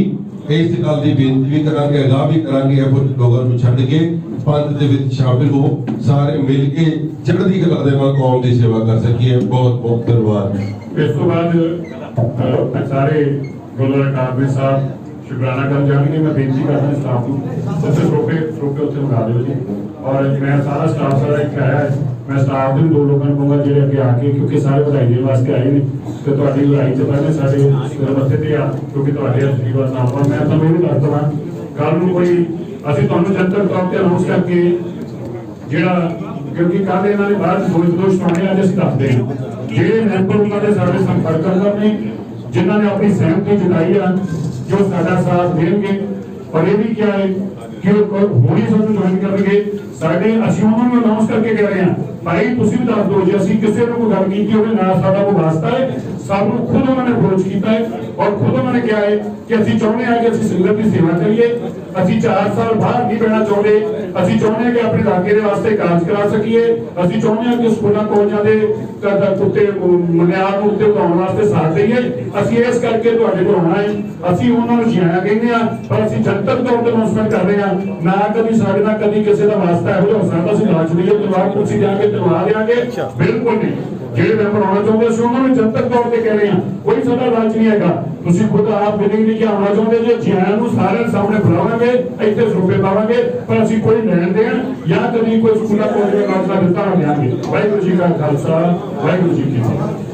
ਇਸ ਗੱਲ ਦੀ ਬੇਨਤੀ ਵੀ ਕਰਾਂਗੇ, ਅਗਾਹ ਵੀ ਕਰਾਂਗੇ, ਇਹੋ ਜਿਹੇ ਲੋਕਾਂ ਨੂੰ ਛੱਡ ਕੇ ਪੰਥ ਦੇ ਵਿੱਚ ਸ਼ਾਮਿਲ ਹੋ, ਸਾਰੇ ਮਿਲ ਕੇ ਚੜ੍ਹਦੀ ਕਲਾ ਦੇ ਨਾਲ ਕੌਮ ਦੀ ਸੇਵਾ ਕਰ ਸਕੀਏ। ਬਹੁਤ ਬਹੁਤ ਧੰਨਵਾਦ। ਇਸ ਤੋਂ ਬਾਅਦ ਸਾਰੇ ਗੁਰਦੁਆਰਾ ਕਾਰਬੀ ਸਾਹਿਬ ਸ਼ੁਕਰਾਨਾ ਕਰਨ ਜਾਣਗੇ। ਮੈਂ ਬੇਨਤੀ ਕਰਦਾ ਸਟਾਫ ਨੂੰ ਉੱਥੇ ਰੋਕੇ ਉੱਥੇ ਮੰਗਾ ਦਿਓ ਜੀ। ਔਰ ਮੈਂ ਸਾਰਾ ਸਟਾਫ ਸਾਰਾ ਇੱਥੇ ਆਇਆ ਹੈ। ਮੈਂ ਸਟਾਫ ਦੇ ਦੋ ਲੋਕਾਂ ਨੂੰ ਕਹੂੰਗਾ ਜਿਹੜੇ ਅੱਗੇ ਆ ਕੇ, ਕਿਉਂਕਿ ਸਾਰੇ ਵਧਾਈ ਦੇਣ ਵਾਸਤੇ ਆਏ ਨੇ ਤੇ ਤੁਹਾਡੀ ਵਧਾਈ ਤੋਂ ਪਹਿਲੇ ਸਾਡੇ ਸਿਰ ਮੱਥੇ ਤੇ ਆ, ਕਿਉਂਕਿ ਤੁਹਾਡੇ ਆਸ਼ੀਰਵਾਦ ਨਾਲ। ਪਰ ਮੈਂ ਤੁਹਾਨੂੰ ਇਹ ਵੀ ਦੱਸ ਦਵਾਂ, ਕੱਲ ਨੂੰ ਕੋਈ ਅਸੀਂ ਤੁਹਾਨੂੰ ਜਨਤਕ ਤੌਰ ਤੇ ਅਨਾਉਂਸ ਕਰਕੇ ਜਿਹੜਾ, ਕਿਉਂਕਿ ਕੱਲ ਇਹਨਾਂ ਨੇ ਬਾਅਦ ਦੋਸ਼ ਪਾਉਣੇ, ਅੱਜ ਅਸੀਂ ਦੱਸਦੇ ਹਾਂ ਜਿਹੜੇ ਮੈਂਬਰ ਉਹਨਾਂ ਦੇ ਸਾਡੇ ਸੰਪਰਕ ਕਰਦੇ ਨੇ, ਜਿਨ੍ਹਾਂ ਨੇ ਆਪਣੀ ਸਹਿਮਤੀ ਜਤਾਈ ਆ, ਜੋ ਸਾਡਾ ਸਾਥ ਦੇਣਗੇ। ਪਰ ਇਹ ਵੀ ਕਿਹਾ ਹੈ ਕਿ ਉਹ ਹੋਣੀ ਸਾਨੂੰ ਜੁਆਇਨ ਕਰਨਗੇ। ਸਾਡੇ ਅਸੀਂ ਉਹਨਾਂ ਨੂੰ ਅਨਾਉਂਸ ਕਰਕੇ ਕਹਿ ਰਹੇ ਹਾਂ, ਭਾਈ ਤੁਸੀਂ ਵੀ ਦੱਸ ਦਿਓ ਜੇ ਅਸੀਂ ਕਿਸੇ ਨੂੰ ਕੋਈ ਗੱਲ ਕੀਤੀ ਹੋਵੇ, ਨਾ ਸਾਡਾ ਕੋਈ ਵਾਸਤਾ ਹੈ, ਸਾਨੂੰ ਖੁਦ ਉਹਨਾਂ ਨੇ ਅਪਰੋਚ ਕੀਤਾ ਹੈ ਔਰ ਖੁਦ ਉਹਨਾਂ ਨੇ ਕਿਹਾ ਹੈ ਕਿ ਅਸੀਂ ਚਾਹੁੰਦੇ ਹਾਂ ਕਿ ਅਸੀਂ ਸੰਗਤ ਦੀ ਸੇਵਾ ਕਰੀਏ। ਅਸੀਂ 4 ਸਾਲ ਬਾਹਰ ਨਹੀਂ ਬਹਿਣਾ ਚਾਹੁੰਦੇ। ਅਸੀਂ ਚਾਹੁੰਦੇ ਹਾਂ ਕਿ ਆਪਣੇ ਇਲਾਕੇ ਦੇ ਵਾਸਤੇ ਕਾਰਜ ਕਰਾ ਸਕੀਏ। ਅਸੀਂ ਚਾਹੁੰਦੇ ਹਾਂ ਕਿ ਸਕੂਲਾਂ ਕਾਲਜਾਂ ਦੇ ਉੱਤੇ ਮੁਨਿਆਦ ਨੂੰ ਉੱਤੇ ਉਤਾਰਨ ਵਾਸਤੇ ਸਾਥ ਦੇਈਏ। ਅਸੀਂ ਇਸ ਕਰਕੇ ਤੁਹਾਡੇ ਕੋਲ ਆਉਣਾ ਹੈ। ਅਸੀਂ ਉਹਨਾਂ ਨੂੰ ਜਿਆਣਾ ਕਹਿੰਦੇ ਹਾਂ, ਪਰ ਅਸੀਂ ਜਨਤਕ ਤੌਰ ਤੇ ਅਨਾਉਂਸਮੈਂਟ ਕਰ ਰਹੇ ਹਾਂ। ਨਾ ਕਦੀ ਸਾਡੇ ਨਾਲ ਕਦੀ ਕਿਸੇ ਦਾ ਵਾਸਤਾ ਇਹੋ ਜਿਹਾ ਹੋ ਸਕਦਾ ਅਸੀਂ ਲਾਚ ਲਈਏ, ਤਲਵਾਰ ਕੁਰਸੀ ਜਾ ਕੇ ਤਲਵਾ ਦੇਵਾਂਗੇ, ਬਿਲਕੁਲ ਨਹੀਂ। ਜਿਹੜੇ ਮੈਂਬਰ ਆਉਣਾ ਚਾਹੁੰਦੇ ਅਸੀਂ ਉਹਨਾਂ ਨੂੰ ਜਨਤਕ ਤੌਰ ਤੇ ਕਹਿ ਰਹੇ ਹਾਂ, ਕੋਈ ਸਾਡਾ ਲਾਲਚ ਨਹੀਂ ਹੈਗਾ। ਤੁਸੀਂ ਖੁਦ ਆਪ ਬਿਲਿੰਗ ਨਹੀਂ ਕਿ ਆਉਣਾ ਚਾਹੁੰਦੇ ਜੇ ਜਿਆਂ ਨੂੰ ਸਾਰਿਆਂ ਸਾਹਮਣੇ ਬੁਲਾਵਾਂਗੇ, ਇੱਥੇ ਸਰੂਪੇ ਪਾਵਾਂਗੇ, ਪਰ ਅਸੀਂ ਕੋਈ ਲੈਣ ਦੇਣ ਜਾਂ ਕਦੀ ਕੋਈ ਸਕੂਲਾਂ ਕੋਲ ਦੇ ਲਾਲਚ ਦਾ ਦਿੱਤਾ ਨਾ ਦਿਆਂਗੇ। ਵਾਹਿਗੁਰੂ ਜੀ ਕਾ ਖਾਲਸਾ, ਵਾਹਿਗੁਰੂ ਜੀ ਕੀ ਫਤਿਹ।